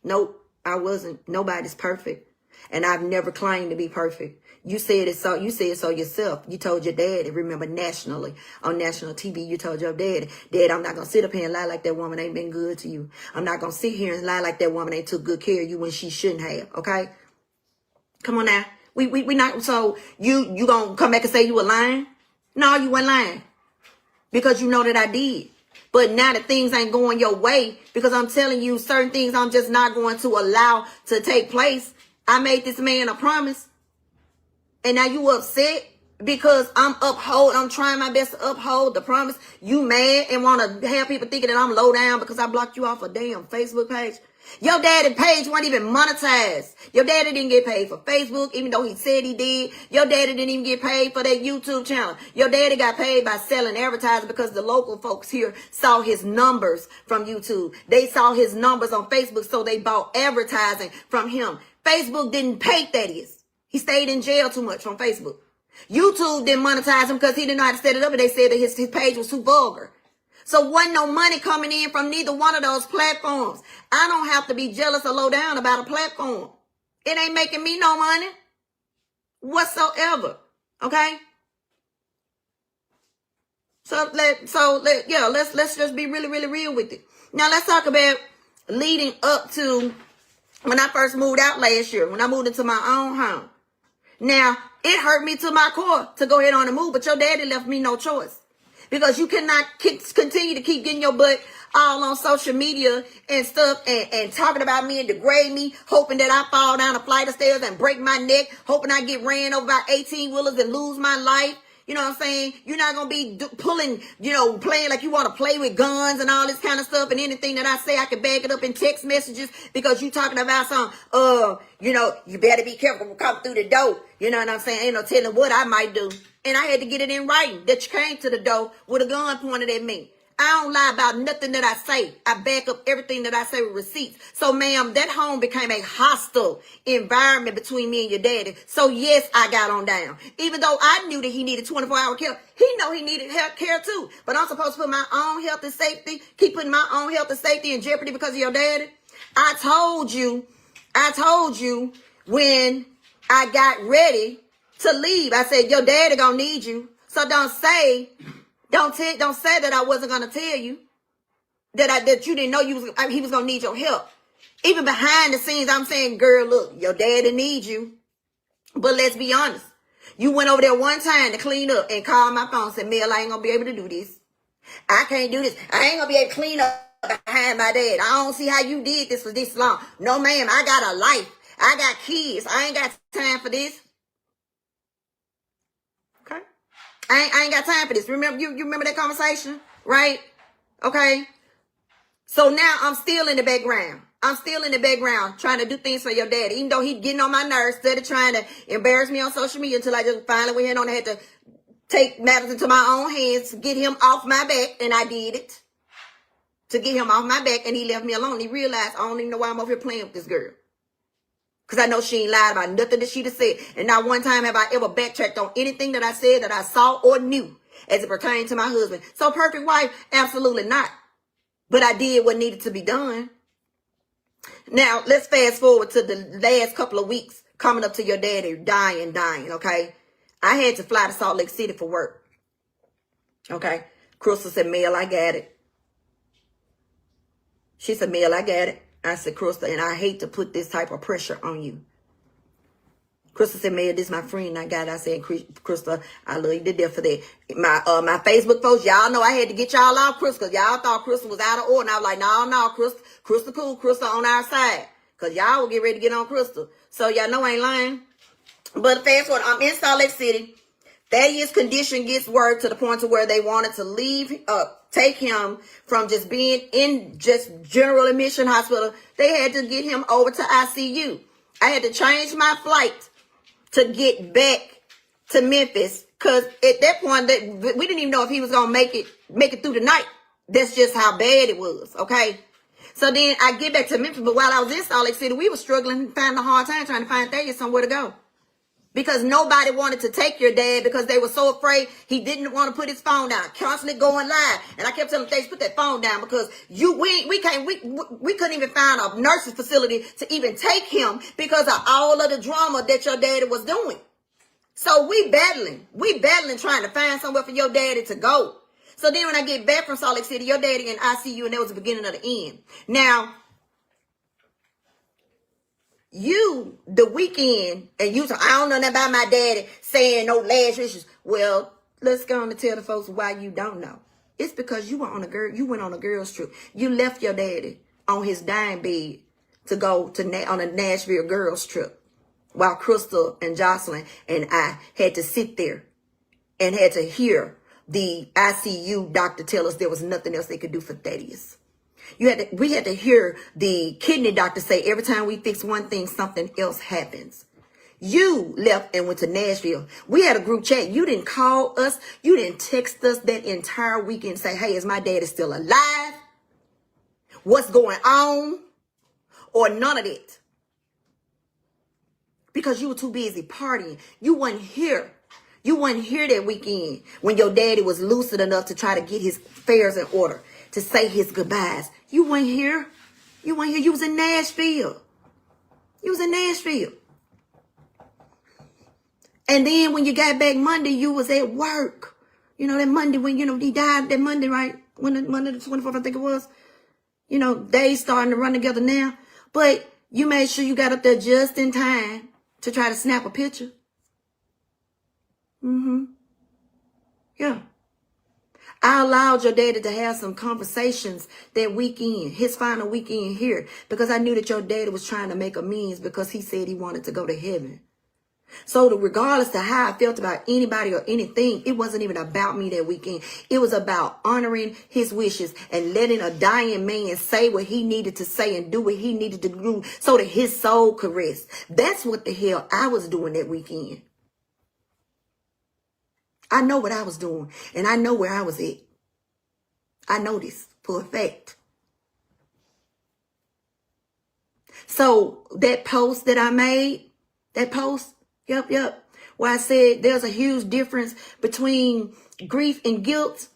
Nope, I wasn't. Nobody's perfect. And I've never claimed to be perfect. You said it so. You said so yourself. You told your daddy, remember, nationally, on national TV, you told your daddy, Dad, I'm not going to sit up here and lie like that woman ain't been good to you. I'm not going to sit here and lie like that woman ain't took good care of you when she shouldn't have. Okay? Come on now. We not, so you going to come back and say you were lying? No, you weren't lying. Because you know that I did. But now that things ain't going your way, because I'm telling you certain things I'm just not going to allow to take place. I made this man a promise. And now you upset because I'm trying my best to uphold the promise. You mad and want to have people thinking that I'm low down because I blocked you off a damn Facebook page. Your daddy page wasn't even monetized. Your daddy didn't get paid for Facebook, even though he said he did. Your daddy didn't even get paid for that YouTube channel. Your daddy got paid by selling advertising because the local folks here saw his numbers from YouTube. They saw his numbers on Facebook, so they bought advertising from him. Facebook didn't pay Thaddeus. He stayed in jail too much from Facebook. YouTube didn't monetize him because he didn't know how to set it up, and they said that his page was too vulgar. So wasn't no money coming in from neither one of those platforms. I don't have to be jealous or low down about a platform. It ain't making me no money whatsoever. Okay? Let's just be really, really real with it. Now let's talk about leading up to when I first moved out last year, when I moved into my own home. Now, it hurt me to my core to go ahead on and move, but your daddy left me no choice. Because you cannot continue to keep getting your butt all on social media and stuff and talking about me and degrade me, hoping that I fall down a flight of stairs and break my neck, hoping I get ran over by 18-wheelers and lose my life. You know what I'm saying? You're not going to be pulling, playing like you want to play with guns and all this kind of stuff. And anything that I say, I can back it up in text messages because you talking about some, you better be careful when you come through the door. You know what I'm saying? Ain't no telling what I might do. And I had to get it in writing that you came to the door with a gun pointed at me. I don't lie about nothing that I say. I back up everything that I say with receipts. So, ma'am, that home became a hostile environment between me and your daddy. So, yes, I got on down. Even though I knew that he needed 24-hour care, he know he needed health care too. But I'm supposed to put my own health and safety, keep putting my own health and safety in jeopardy because of your daddy. I told you when I got ready to leave, I said, your daddy gonna need you. So don't say that I wasn't gonna tell you that you didn't know he was gonna need your help. Even behind the scenes, I'm saying, girl, look, your daddy needs you. But let's be honest. You went over there one time to clean up and called my phone and said, Mel, I ain't gonna be able to do this. I can't do this. I ain't gonna be able to clean up behind my dad. I don't see how you did this for this long. No, ma'am, I got a life. I got kids. I ain't got time for this. Okay? I ain't got time for this. Remember, you remember that conversation? Right? Okay? So now I'm still in the background. I'm still in the background trying to do things for your daddy. Even though he getting on my nerves, instead of trying to embarrass me on social media until I just finally went in on and had to take matters into my own hands to get him off my back. And I did it. To get him off my back, and he left me alone. He realized I don't even know why I'm over here playing with this girl. Because I know she ain't lied about nothing that she'd have said. And not one time have I ever backtracked on anything that I said that I saw or knew as it pertained to my husband. So perfect wife? Absolutely not. But I did what needed to be done. Now, let's fast forward to the last couple of weeks coming up to your daddy dying, okay? I had to fly to Salt Lake City for work. Okay? Crystal said, Mel, I got it. She said, Mel, I got it. I said, Crystal, and I hate to put this type of pressure on you. Crystal said, Mel, this is my friend. I got it. I said, Crystal, I love you to death for that. My Facebook post, y'all know I had to get y'all off Crystal, because y'all thought Crystal was out of order. And I was like, no, Crystal cool, Crystal on our side. Because y'all will get ready to get on Crystal. So y'all know I ain't lying. But fast forward, I'm in Salt Lake City. Thaddeus' condition gets worse to the point to where they wanted to take him from just being in just general admission hospital. They had to get him over to ICU. I had to change my flight to get back to Memphis, because at that point we didn't even know if he was gonna make it through the night. That's just how bad it was. Okay. So then I get back to Memphis, but while I was in Salt Lake City, we were struggling, finding a hard time trying to find Thaddeus somewhere to go. Because nobody wanted to take your dad because they were so afraid he didn't want to put his phone down, constantly going live. And I kept telling Thaddeus, put that phone down, because we couldn't even find a nurse's facility to even take him because of all of the drama that your daddy was doing. So we battling trying to find somewhere for your daddy to go. So then when I get back from Salt Lake City, your daddy in ICU, and that was the beginning of the end. Now, the weekend, and you say, I don't know nothing about my daddy saying no last wishes. Well, let's go on and tell the folks why you don't know. It's because you went on a girl's trip. You left your daddy on his dying bed to go on a Nashville girls trip, while Crystal and Jocelyn and I had to sit there and had to hear the ICU doctor tell us there was nothing else they could do for Thaddeus. We had to hear the kidney doctor say every time we fix one thing, something else happens. You left and went to Nashville. We had a group chat. You didn't call us. You didn't text us that entire weekend and say, hey, is my daddy still alive? What's going on? Or none of that. Because you were too busy partying. You wasn't here. You wasn't here that weekend when your daddy was lucid enough to try to get his affairs in order, to say his goodbyes. You weren't here. You weren't here. You was in Nashville. And then when you got back Monday, you was at work. You know, that Monday when, he died that Monday, right? Monday the 24th, I think it was. Days starting to run together now. But you made sure you got up there just in time to try to snap a picture. Yeah. I allowed your daddy to have some conversations that weekend, his final weekend here, because I knew that your daddy was trying to make amends because he said he wanted to go to heaven. So regardless of how I felt about anybody or anything, it wasn't even about me that weekend. It was about honoring his wishes and letting a dying man say what he needed to say and do what he needed to do so that his soul could rest. That's what the hell I was doing that weekend. I know what I was doing, and I know where I was at. I know this for a fact. So that post that I made, yep, where I said there's a huge difference between grief and guilt,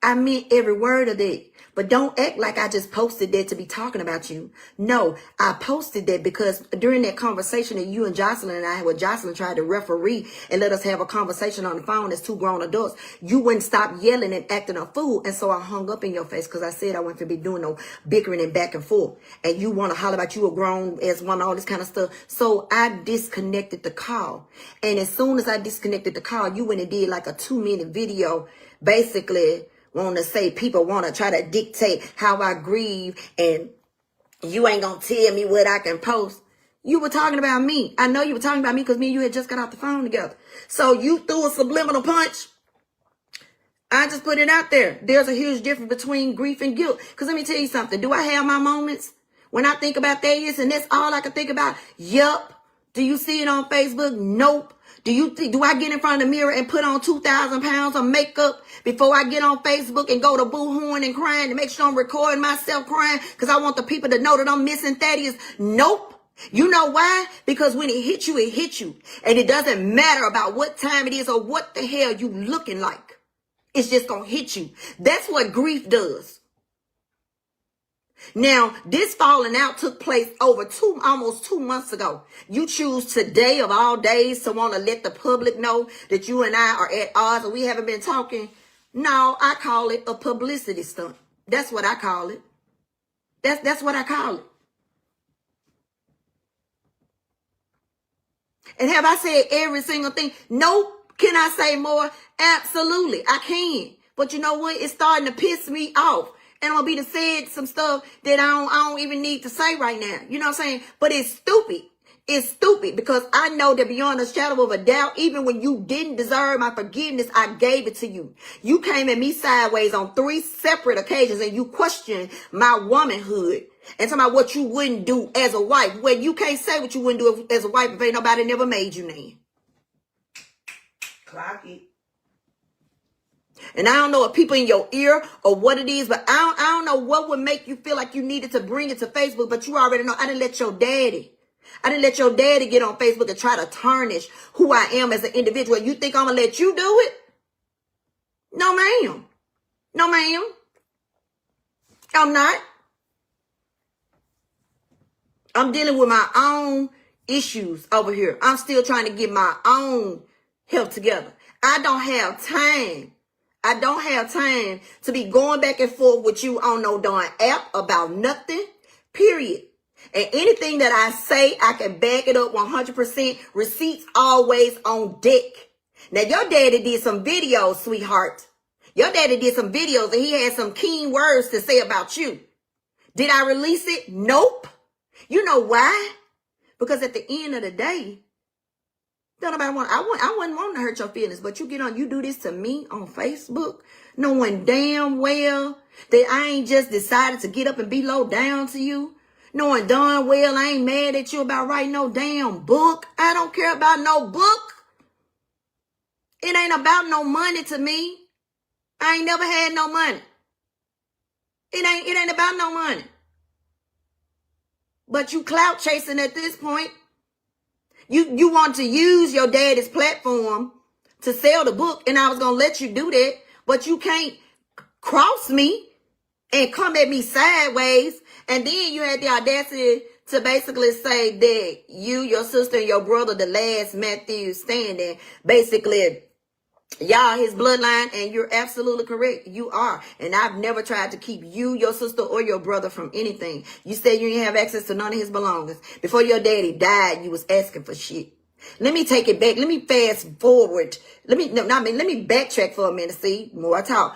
I meant every word of that. But don't act like I just posted that to be talking about you. No, I posted that because during that conversation that you and Jocelyn and I had, where Jocelyn tried to referee and let us have a conversation on the phone as two grown adults, you wouldn't stop yelling and acting a fool. And so I hung up in your face because I said I wasn't to be doing no bickering and back and forth. And you want to holler about you a grown as one, all this kind of stuff. So I disconnected the call. And as soon as I disconnected the call, you went and did like a 2-minute video, basically want to say people want to try to dictate how I grieve and you ain't going to tell me what I can post. You were talking about me. I know you were talking about me because me and you had just got off the phone together. So you threw a subliminal punch. I just put it out there. There's a huge difference between grief and guilt. Because let me tell you something. Do I have my moments when I think about Thaddeus and that's all I can think about? Yup. Do you see it on Facebook? Nope. Do I get in front of the mirror and put on 2,000 pounds of makeup before I get on Facebook and go to boo-hooing and crying to make sure I'm recording myself crying because I want the people to know that I'm missing Thaddeus? Nope. You know why? Because when it hits you, it hits you. And it doesn't matter about what time it is or what the hell you looking like. It's just going to hit you. That's what grief does. Now, this falling out took place over almost 2 months ago. You choose today of all days to want to let the public know that you and I are at odds and we haven't been talking. No, I call it a publicity stunt. That's what I call it. That's what I call it. And have I said every single thing? Nope. Can I say more? Absolutely, I can. But you know what? It's starting to piss me off. And I'm going to be said some stuff that I don't even need to say right now. You know what I'm saying? But it's stupid. It's stupid because I know that beyond a shadow of a doubt, even when you didn't deserve my forgiveness, I gave it to you. You came at me sideways on 3 separate occasions and you questioned my womanhood and talking about what you wouldn't do as a wife. Well, you can't say what you wouldn't do as a wife if ain't nobody never made you none. Clock it. And I don't know if people in your ear or what it is, but I don't know what would make you feel like you needed to bring it to Facebook, but you already know I didn't let your daddy get on Facebook and try to tarnish who I am as an individual. You think I'm going to let you do it? No, ma'am. No, ma'am. I'm not. I'm dealing with my own issues over here. I'm still trying to get my own health together. I don't have time. I don't have time to be going back and forth with you on no darn app about nothing, period. And anything that I say, I can back it up 100%. Receipts always on deck. Now, your daddy did some videos, sweetheart. Your daddy did some videos and he had some keen words to say about you. Did I release it? Nope. You know why? Because at the end of the day, don't nobody want. I wouldn't want to hurt your feelings, but you do this to me on Facebook, knowing damn well that I ain't just decided to get up and be low down to you, knowing darn well I ain't mad at you about writing no damn book. I don't care about no book. It ain't about no money to me. I ain't never had no money. It ain't about no money. But you clout chasing at this point. You want to use your daddy's platform to sell the book, and I was going to let you do that, but you can't cross me and come at me sideways. And then you had the audacity to basically say that you, your sister, and your brother, the last Matthew standing, basically, y'all his bloodline, and you're absolutely correct. You are. And I've never tried to keep you, your sister, or your brother from anything. You said you didn't have access to none of his belongings. Before your daddy died, you was asking for shit. Let me take it back. Let me fast forward. Let me backtrack for a minute. See, more I talk.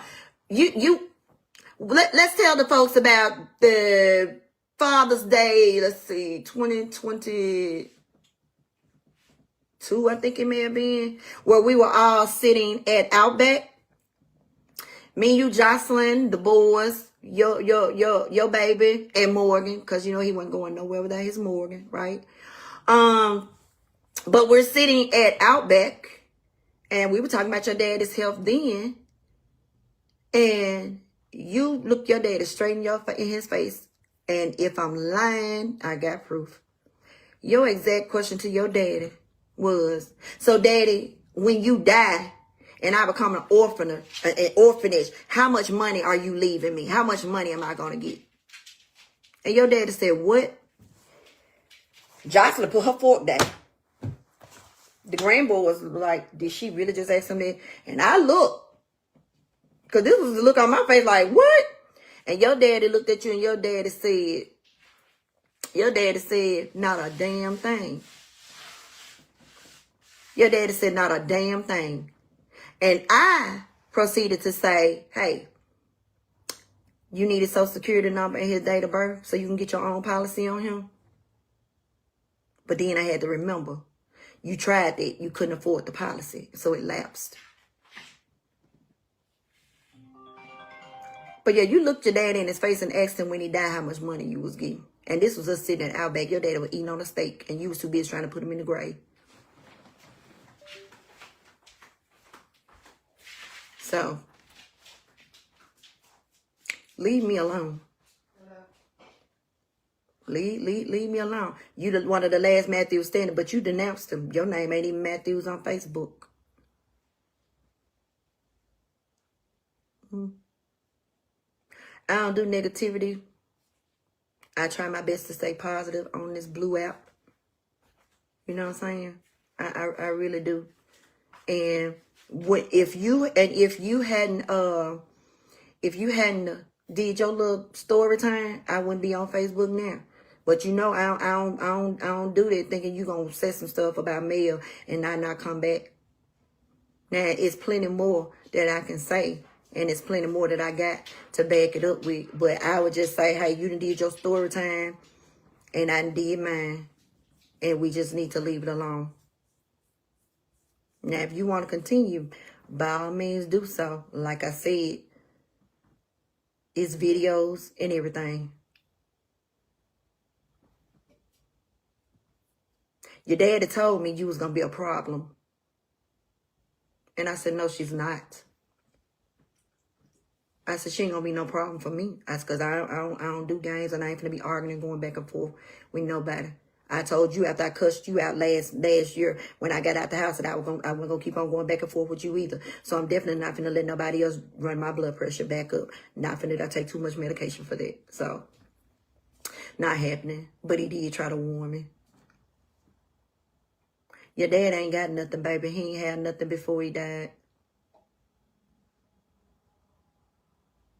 Let's tell the folks about the Father's Day. Let's see, 2022, I think it may have been, where we were all sitting at Outback. Me, you, Jocelyn, the boys, your baby, and Morgan, because you know he wasn't going nowhere without his Morgan, right? But we're sitting at Outback, and we were talking about your daddy's health then, and you look your daddy straight in his face, and if I'm lying, I got proof. Your exact question to your daddy was, so daddy, when you die and I become an orphanage, how much money are you leaving me? How much money am I going to get? And your daddy said, what? Jocelyn put her fork down. The grandboy was like, did she really just ask him that? And I looked, because this was the look on my face like, what? And your daddy looked at you and your daddy said, not a damn thing. Your daddy said not a damn thing. And I proceeded to say, hey, you need his social security number and his date of birth so you can get your own policy on him. But then I had to remember, you tried that. You couldn't afford the policy, so it lapsed. But yeah, you looked your daddy in his face and asked him when he died how much money you was getting. And this was us sitting at Outback. Your daddy was eating on a steak, and you was too busy trying to put him in the grave. So, leave me alone. Leave me alone. You one of the last Matthews standing, but you denounced him. Your name ain't even Matthews on Facebook. I don't do negativity. I try my best to stay positive on this blue app. You know what I'm saying? I really do. And if you hadn't did your little story time, I wouldn't be on Facebook now. But you know, I don't do that thinking you gonna say some stuff about mail and not come back. Now it's plenty more that I can say, and it's plenty more that I got to back it up with. But I would just say, hey, you done did your story time, and I did mine, and we just need to leave it alone. Now, if you want to continue, by all means do so. Like I said, it's videos and everything. Your daddy told me you was going to be a problem. And I said, no, she's not. I said, she ain't going to be no problem for me. I said, because I don't do games, and I ain't going to be arguing and going back and forth with nobody. I told you after I cussed you out last year when I got out the house that I wasn't going to keep on going back and forth with you either. So I'm definitely not going to let nobody else run my blood pressure back up. Not finna I take too much medication for that. So, not happening. But he did try to warn me. Your dad ain't got nothing, baby. He ain't had nothing before he died.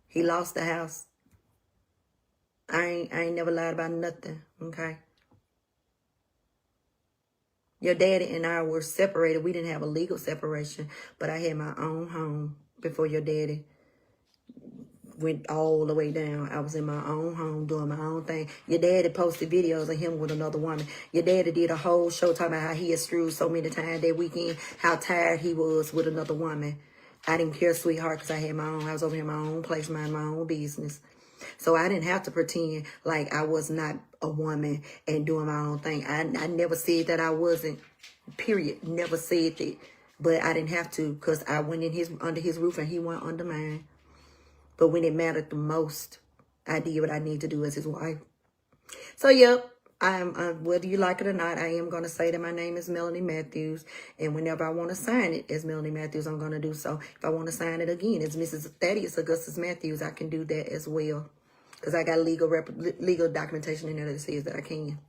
He lost the house. I ain't never lied about nothing, okay? Your daddy and I were separated. We didn't have a legal separation, but I had my own home before your daddy went all the way down. I was in my own home doing my own thing. Your daddy posted videos of him with another woman. Your daddy did a whole show talking about how he had screwed so many times that weekend, how tired he was with another woman. I didn't care, sweetheart, because I had my own. I was over here in my own place, minding my own business. So I didn't have to pretend like I was not a woman and doing my own thing. I never said that I wasn't, period. Never said that. But I didn't have to, because I went in under his roof and he went under mine. But when it mattered the most, I did what I need to do as his wife. So, yep, whether you like it or not, I am going to say that my name is Melanie Matthews. And whenever I want to sign it as Melanie Matthews, I'm going to do so. If I want to sign it again as Mrs. Thaddeus Augustus Matthews, I can do that as well. Because I got legal documentation in there that says that I can.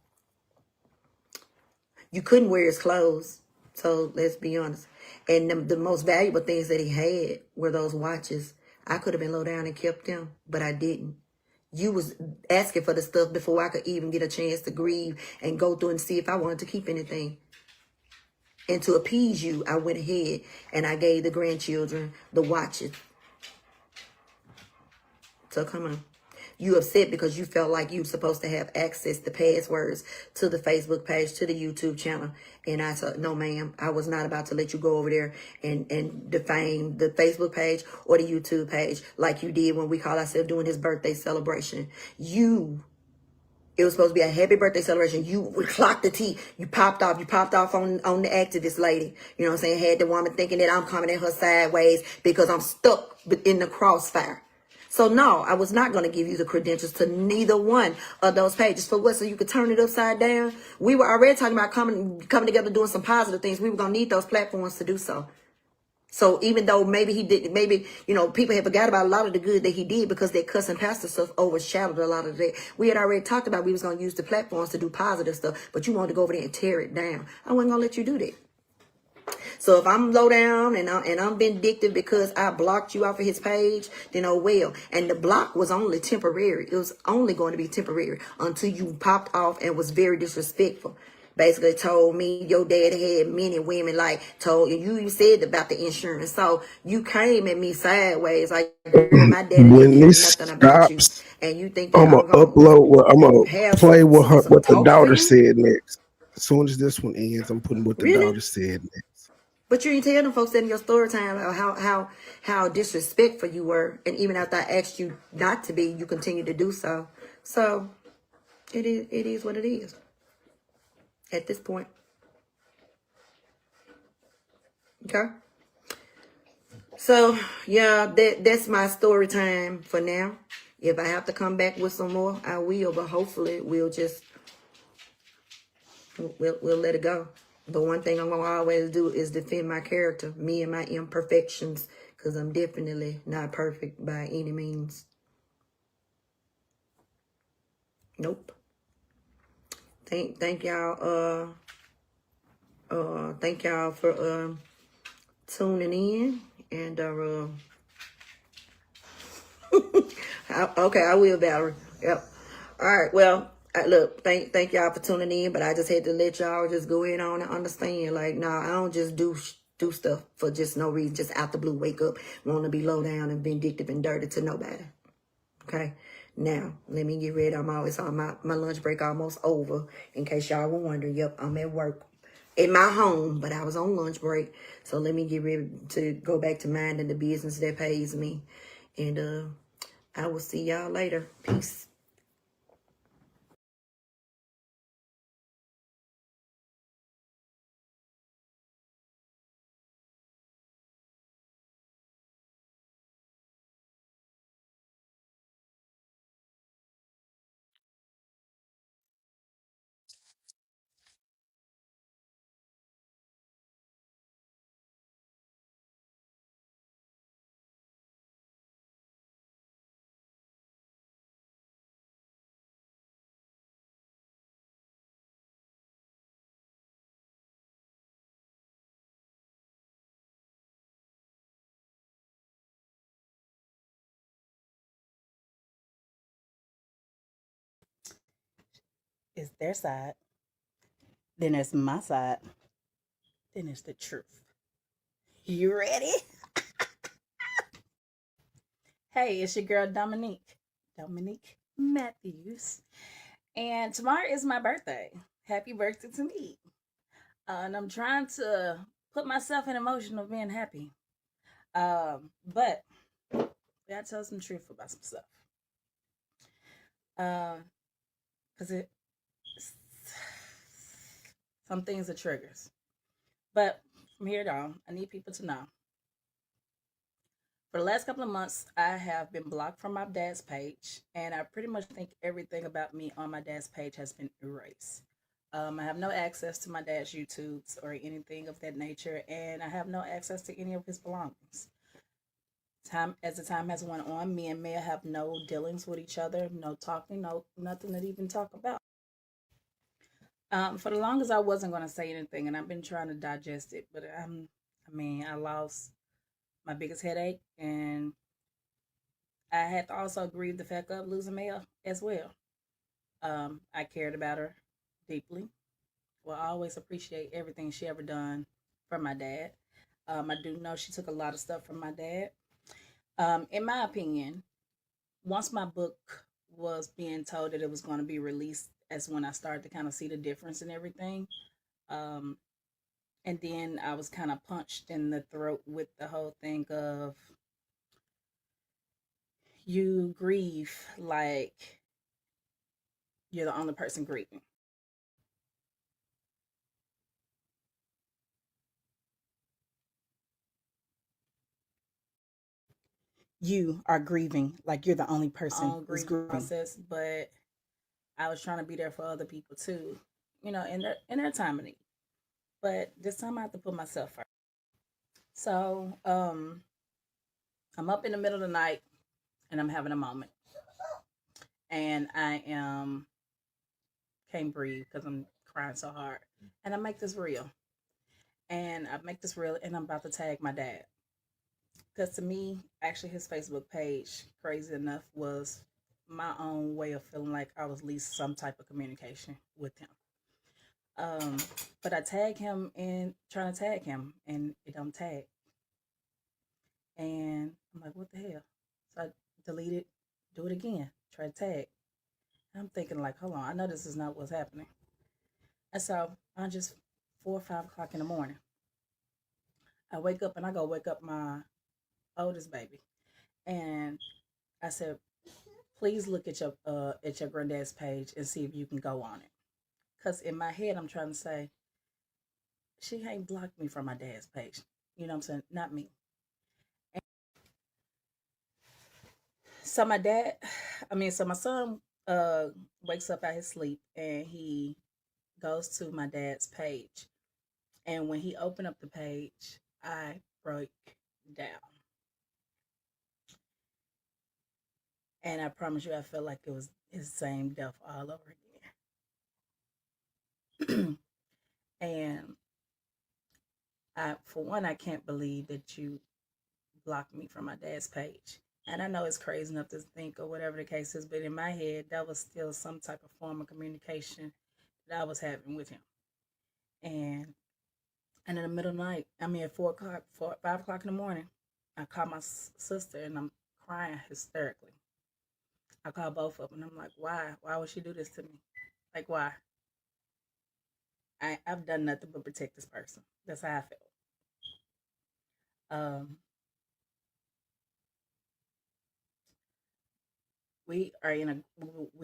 You couldn't wear his clothes. So, let's be honest. And the most valuable things that he had were those watches. I could have been low down and kept them, but I didn't. You was asking for the stuff before I could even get a chance to grieve and go through and see if I wanted to keep anything. And to appease you, I went ahead and I gave the grandchildren the watches. So come on. You upset because you felt like you were supposed to have access to passwords to the Facebook page, to the YouTube channel. And I said, no, ma'am, I was not about to let you go over there and defame the Facebook page or the YouTube page like you did when we called ourselves doing his birthday celebration. It was supposed to be a happy birthday celebration. You clocked the T. You popped off. You popped off on the activist lady. You know what I'm saying? Had the woman thinking that I'm coming at her sideways because I'm stuck in the crossfire. So, no, I was not going to give you the credentials to neither one of those pages. For what? So you could turn it upside down? We were already talking about coming together, doing some positive things. We were going to need those platforms to do so. So even though maybe he did, people had forgot about a lot of the good that he did because that cussing pastor stuff overshadowed a lot of that. We had already talked about we was going to use the platforms to do positive stuff, but you wanted to go over there and tear it down. I wasn't going to let you do that. So if I'm low down and I'm vindictive because I blocked you off of his page, then oh well. And the block was only temporary. It was only going to be temporary until you popped off and was very disrespectful. Basically told me your dad had many women, like told you said about the insurance. So you came at me sideways like my daddy When didn't this nothing about you. stops, And you think that I'm gonna upload. I'm gonna have play some what the talk for daughter you? said next. As soon as this one ends, I'm putting what the Really? daughter said next. But you ain't tell them folks that in your story time how disrespectful you were, and even after I asked you not to be, you continue to do so. So it is what it is at this point. Okay. So yeah, that's my story time for now. If I have to come back with some more, I will. But hopefully, we'll let it go. But one thing I'm gonna always do is defend my character, me and my imperfections, because I'm definitely not perfect by any means. Nope. Thank y'all. Thank y'all for tuning in, and okay, I will, Valerie. Yep. All right. Well, look, thank y'all for tuning in, but I just had to let y'all just go in on and understand. Like, nah, I don't just do stuff for just no reason, just out the blue. Wake up, want to be low down and vindictive and dirty to nobody. Okay. Now, let me get ready. I'm always on my lunch break almost over. In case y'all were wondering, yep, I'm at work. In my home, but I was on lunch break. So let me get ready to go back to minding the business that pays me. And I will see y'all later. Peace. It's their side, then it's my side, then it's the truth. You ready? Hey, it's your girl Dominique Matthews, and tomorrow is my birthday. Happy birthday to me. And I'm trying to put myself in emotion of being happy. But I gotta tell some truth about some stuff. Cause it some things are triggers. But from here on, I need people to know. For the last couple of months, I have been blocked from my dad's page, and I pretty much think everything about me on my dad's page has been erased. I have no access to my dad's YouTubes or anything of that nature, and I have no access to any of his belongings. Time as the time has went on, me and Mia have no dealings with each other, no talking, no nothing to even talk about. For the longest, I wasn't going to say anything, and I've been trying to digest it, but I lost my biggest headache, and I had to also grieve the fact of losing Maya as well. I cared about her deeply. Well, I always appreciate everything she ever done for my dad. I do know she took a lot of stuff from my dad. In my opinion, once my book was being told that it was going to be released, that's when I started to kind of see the difference in everything. Um, and then I was kind of punched in the throat with the whole thing of you grieve like you're the only person grieving. You are grieving like you're the only person who's grieving. Process, but I was trying to be there for other people too, in their time of need. But this time I have to put myself first. So I'm up in the middle of the night and I'm having a moment, and I am can't breathe because I'm crying so hard, and I make this real, and I'm about to tag my dad. Because to me, actually, his Facebook page, crazy enough, was my own way of feeling like I was at least some type of communication with him. Um, but I tag him and trying to tag him, and it don't tag. And I'm like, what the hell? So I delete it, do it again, try to tag. And I'm thinking like, hold on, I know this is not what's happening. And so I just 4 or 5 o'clock in the morning, I wake up and I go wake up my oldest baby, and I said, please look at your granddad's page and see if you can go on it. Cause in my head I'm trying to say, she ain't blocked me from my dad's page. You know what I'm saying? Not me. And so so my son wakes up out his sleep and he goes to my dad's page. And when he opened up the page, I broke down. And I promise you, I felt like it was his same death all over again. And for one, I can't believe that you blocked me from my dad's page. And I know it's crazy enough to think or whatever the case is, but in my head, that was still some type of form of communication that I was having with him. And in the middle of the night, at 5 o'clock in the morning, I call my sister and I'm crying hysterically. I call both of them and I'm like, why? Why would she do this to me? Like, why? I've done nothing but protect this person. That's how I felt. We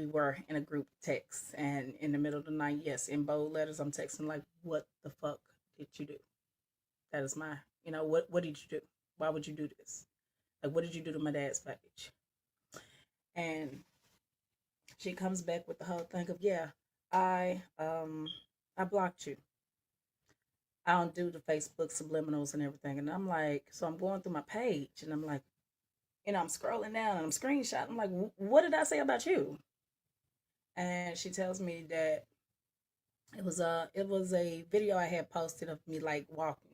were in a group text, and in the middle of the night, yes, in bold letters, I'm texting like, "What the fuck did you do? That is my, what did you do? Why would you do this? Like, what did you do to my dad's page?" And she comes back with the whole thing of, yeah, I blocked you. I don't do the Facebook subliminals and everything. And I'm like, so I'm going through my page and I'm like, I'm scrolling down and I'm screenshotting. I'm like, what did I say about you? And she tells me that it was a video I had posted of me like walking.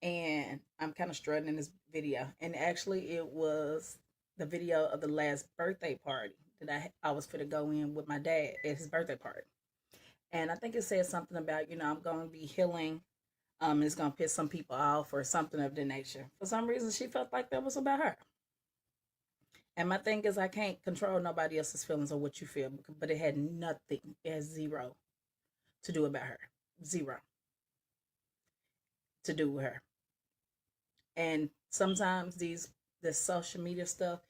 And I'm kind of strutting in this video. And actually it was the video of the last birthday party that I was fit to go in with my dad at his birthday party. And I think it said something about, I'm going to be healing. It's going to piss some people off or something of the nature. For some reason, she felt like that was about her. And my thing is, I can't control nobody else's feelings or what you feel, but it had nothing, it has zero to do about her. Zero to do with her. And sometimes this social media stuff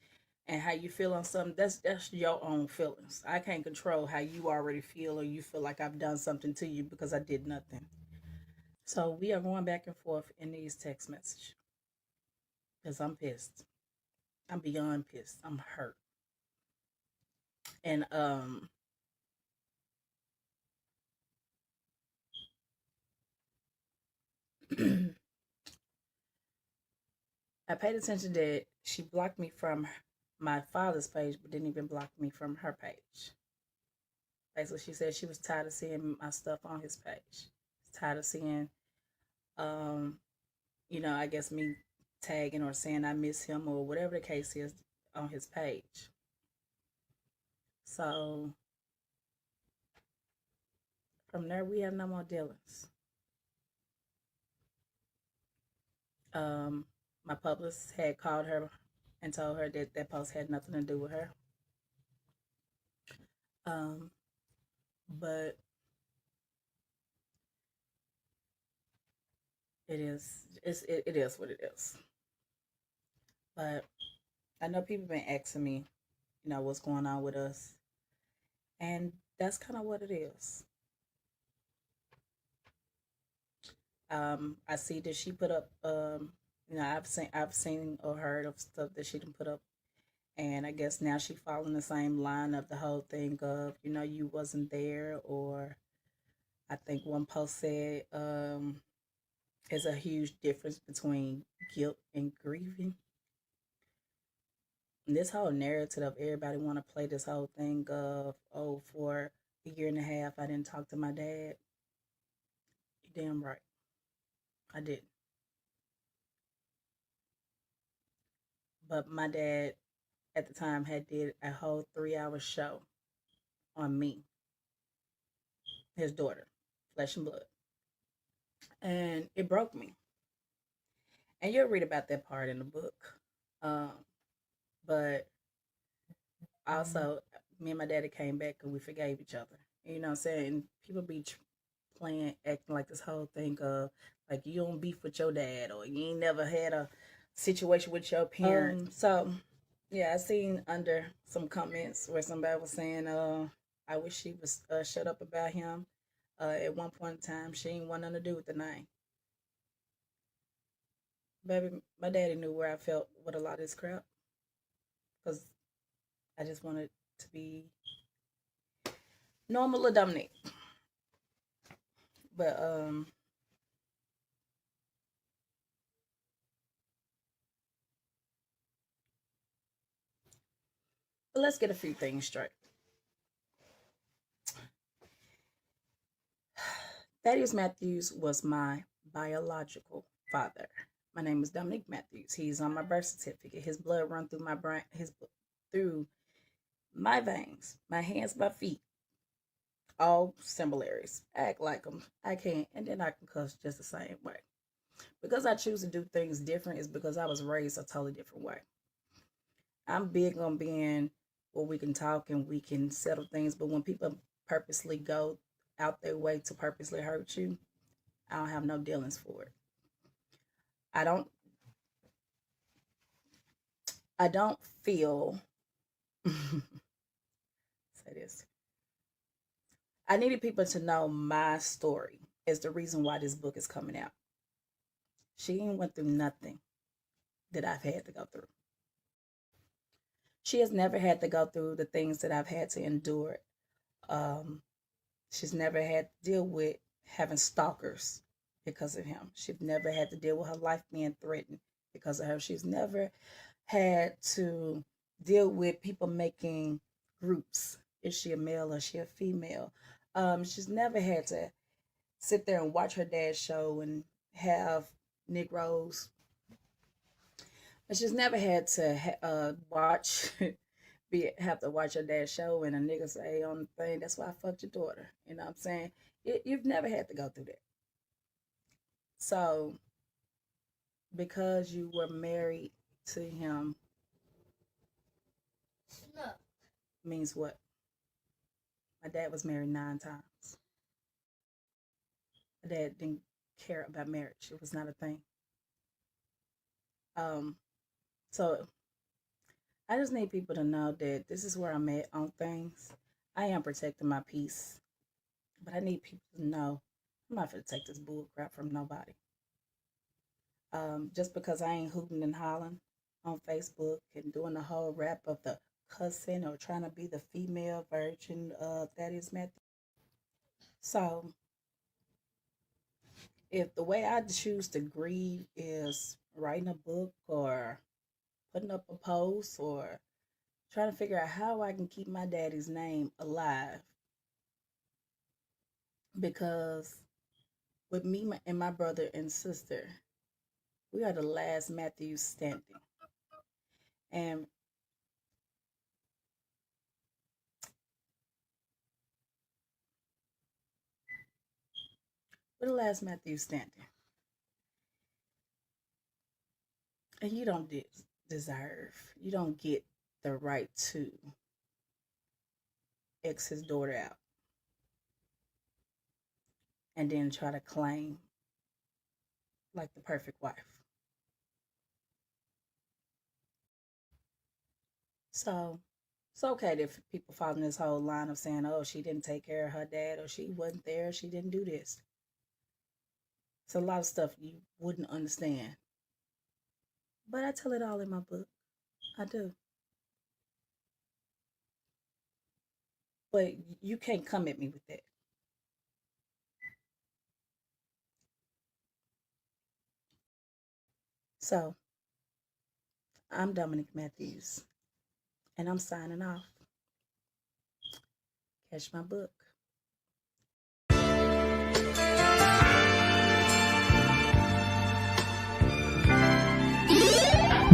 and how you feel on something, that's your own feelings. I can't control how you already feel or you feel like I've done something to you because I did nothing. So we are going back and forth in these text messages because I'm pissed. I'm beyond pissed. I'm hurt. And I paid attention that she blocked me from my father's page, but didn't even block me from her page. Basically, she said she was tired of seeing my stuff on his page. Tired of seeing, I guess me tagging or saying I miss him or whatever the case is on his page. So from there, we have no more dealings. My publicist had called her and told her that that post had nothing to do with her. But it is what it is. But I know people been asking me, what's going on with us, and that's kind of what it is. I see that she put up, I've seen or heard of stuff that she didn't put up, and I guess now she following the same line of the whole thing of, you wasn't there, or I think one post said, there's a huge difference between guilt and grieving. And this whole narrative of everybody want to play this whole thing of, oh, for a year and a half I didn't talk to my dad. You're damn right. I didn't. But my dad at the time had did a whole 3-hour show on me, his daughter, Flesh and Blood. And it broke me. And you'll read about that part in the book. But also, me and my daddy came back and we forgave each other. You know what I'm saying? People be acting like this whole thing of Like you don't beef with your dad, or you ain't never had a situation with your parents. So yeah, I seen under some comments where somebody was saying, I wish she was shut up about him. At one point in time, she ain't want nothing to do with the name. Baby, my daddy knew where I felt with a lot of this crap, because I just wanted to be normal or Dominic. But let's get a few things straight. Thaddeus Matthews was my biological father. My name is Dominic Matthews. He's on my birth certificate. His blood run through my brain, through my veins, my hands, my feet, all similarities. Act like them. I can't, and then I can cuss just the same way. Because I choose to do things different is because I was raised a totally different way. I'm big on being where we can talk and we can settle things, but when people purposely go out their way to purposely hurt you, I don't have no dealings for it. I don't feel say this. I needed people to know my story is the reason why this book is coming out. She ain't went through nothing that I've had to go through. She has never had to go through the things that I've had to endure. She's never had to deal with having stalkers because of him. She's never had to deal with her life being threatened because of her. She's never had to deal with people making groups. Is she a male or is she a female? She's never had to sit there and watch her dad's show and have Negroes. But she's never had to have to watch her dad's show and a nigga say on the thing, that's why I fucked your daughter. You know what I'm saying? You've never had to go through that. So, because you were married to him means what? My dad was married 9 times. My dad didn't care about marriage. It was not a thing. So I just need people to know that this is where I'm at on things. I am protecting my peace, but I need people to know I'm not going to take this bull crap from nobody. Just because I ain't hooting and hollering on Facebook and doing the whole rap of the cussing or trying to be the female version of Thaddeus Matthews. So, if the way I choose to grieve is writing a book or putting up a post or trying to figure out how I can keep my daddy's name alive, because with me and my brother and sister, we are the last Matthews standing. And we're the last Matthews standing. And you don't you don't get the right to X his daughter out and then try to claim like the perfect wife. So it's okay if people follow this whole line of saying, oh, she didn't take care of her dad, or she wasn't there, she didn't do this. It's a lot of stuff you wouldn't understand. But I tell it all in my book. I do. But you can't come at me with that. So, I'm Dominic Matthews, and I'm signing off. Catch my book.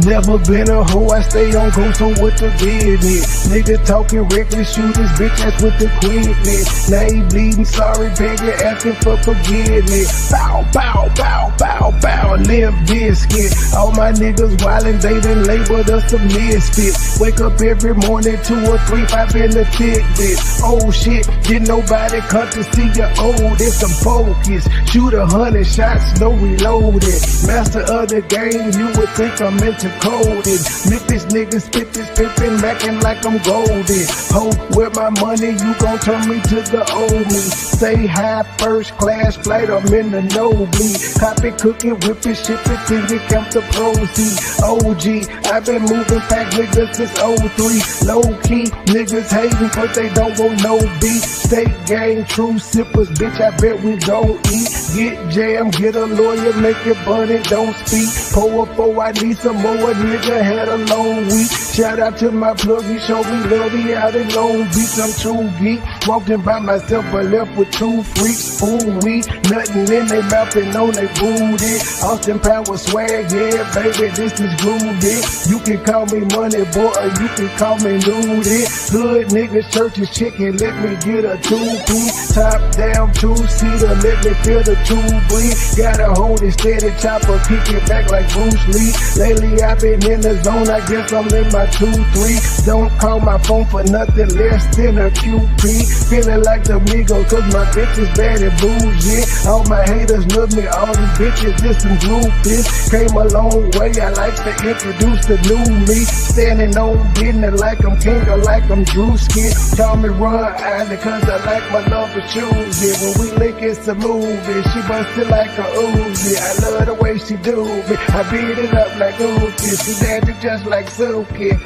Never been a hoe, I stay on go, so what the business? Niggas talking reckless, shoot this bitch ass with the quickness. Now he bleeding, sorry, begging, asking for forgiveness. Bow, bow, bow, bow, bow, Limp Bizkit. All my niggas wildin', they done labeled us a misfit. Wake up every morning, 2 or 3, 5 in the thick bitch. Oh shit, didn't nobody come to see you old, it's some focus. Shoot 100 shots, no reloading. Master of the game, you would think I'm into coding. Memphis niggas spit this pimpin', mackin' like I'm golden. Ho, with my money, you gon' turn me to the old me. Stay high, first class flight, I'm in the nosebleed. Copy, cooking, whipping, shipping, till you count the proceeds. OG, I've been moving pack niggas since 03. Low key, niggas hating, but they don't want no beat. State gang, true sippers, bitch, I bet we gon' eat. Get jammed, get a lawyer, make it bunny, don't speak. Pour up, oh, I need some more, nigga had a long week. Shout out to my plug, he showed me love, he out in Long Beach, I'm true geek. Walking by myself, but left with 2 freaks. Ooh, we, nothing in they mouth and on they booty. Austin Power swag, yeah, baby, this is groovy. You can call me money boy, or you can call me nudie. Hood niggas, churches, chicken, let me get a 2-piece. Top down, 2-seater, let me feel the 2 breathe. Gotta hold it steady, chopper, kick it back like Bruce Lee. Lately I've been in the zone, I guess I'm in my 2-3. Don't call my phone for nothing less than a QP. Feeling like the Migos, cause my bitch is bad and bougie. All my haters love me, all these bitches just some groupies. Came a long way, I like to introduce the new me. Standing on business like I'm king or like I'm Drewski. Call me Ron Island, cause I like my love for choosy. When we link it's a movie, she bustin' like a Uzi. I love the way she do me, I beat it up like Uzi. She dancing just like Suki.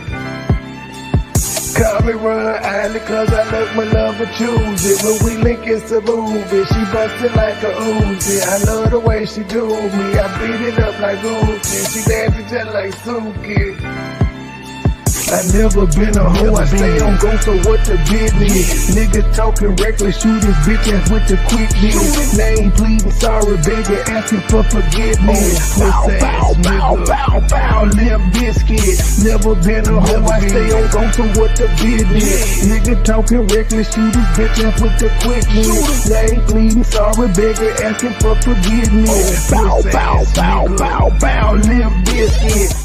Call me Ron Island, cause I love my love for choosy. When we link it's a movie, she bustin' like a Uzi. I love the way she do me, I beat it up like Uzi. She dancing just like Suki. I never been a hoe, I stay on go, so what the business? Niggas talking reckless, shoot this bitch ass with the quickness. Name pleading, sorry, begging, asking for forgiveness. Bow, bow, bow, bow, bow, Limp Bizkit. Never been a hoe, I stay on go, so what the business? Nigga talking reckless, shoot this bitch ass with the quickness. Name pleading, sorry, begging, asking for forgiveness. Bow, bow, bow, bow, bow, Limp Bizkit.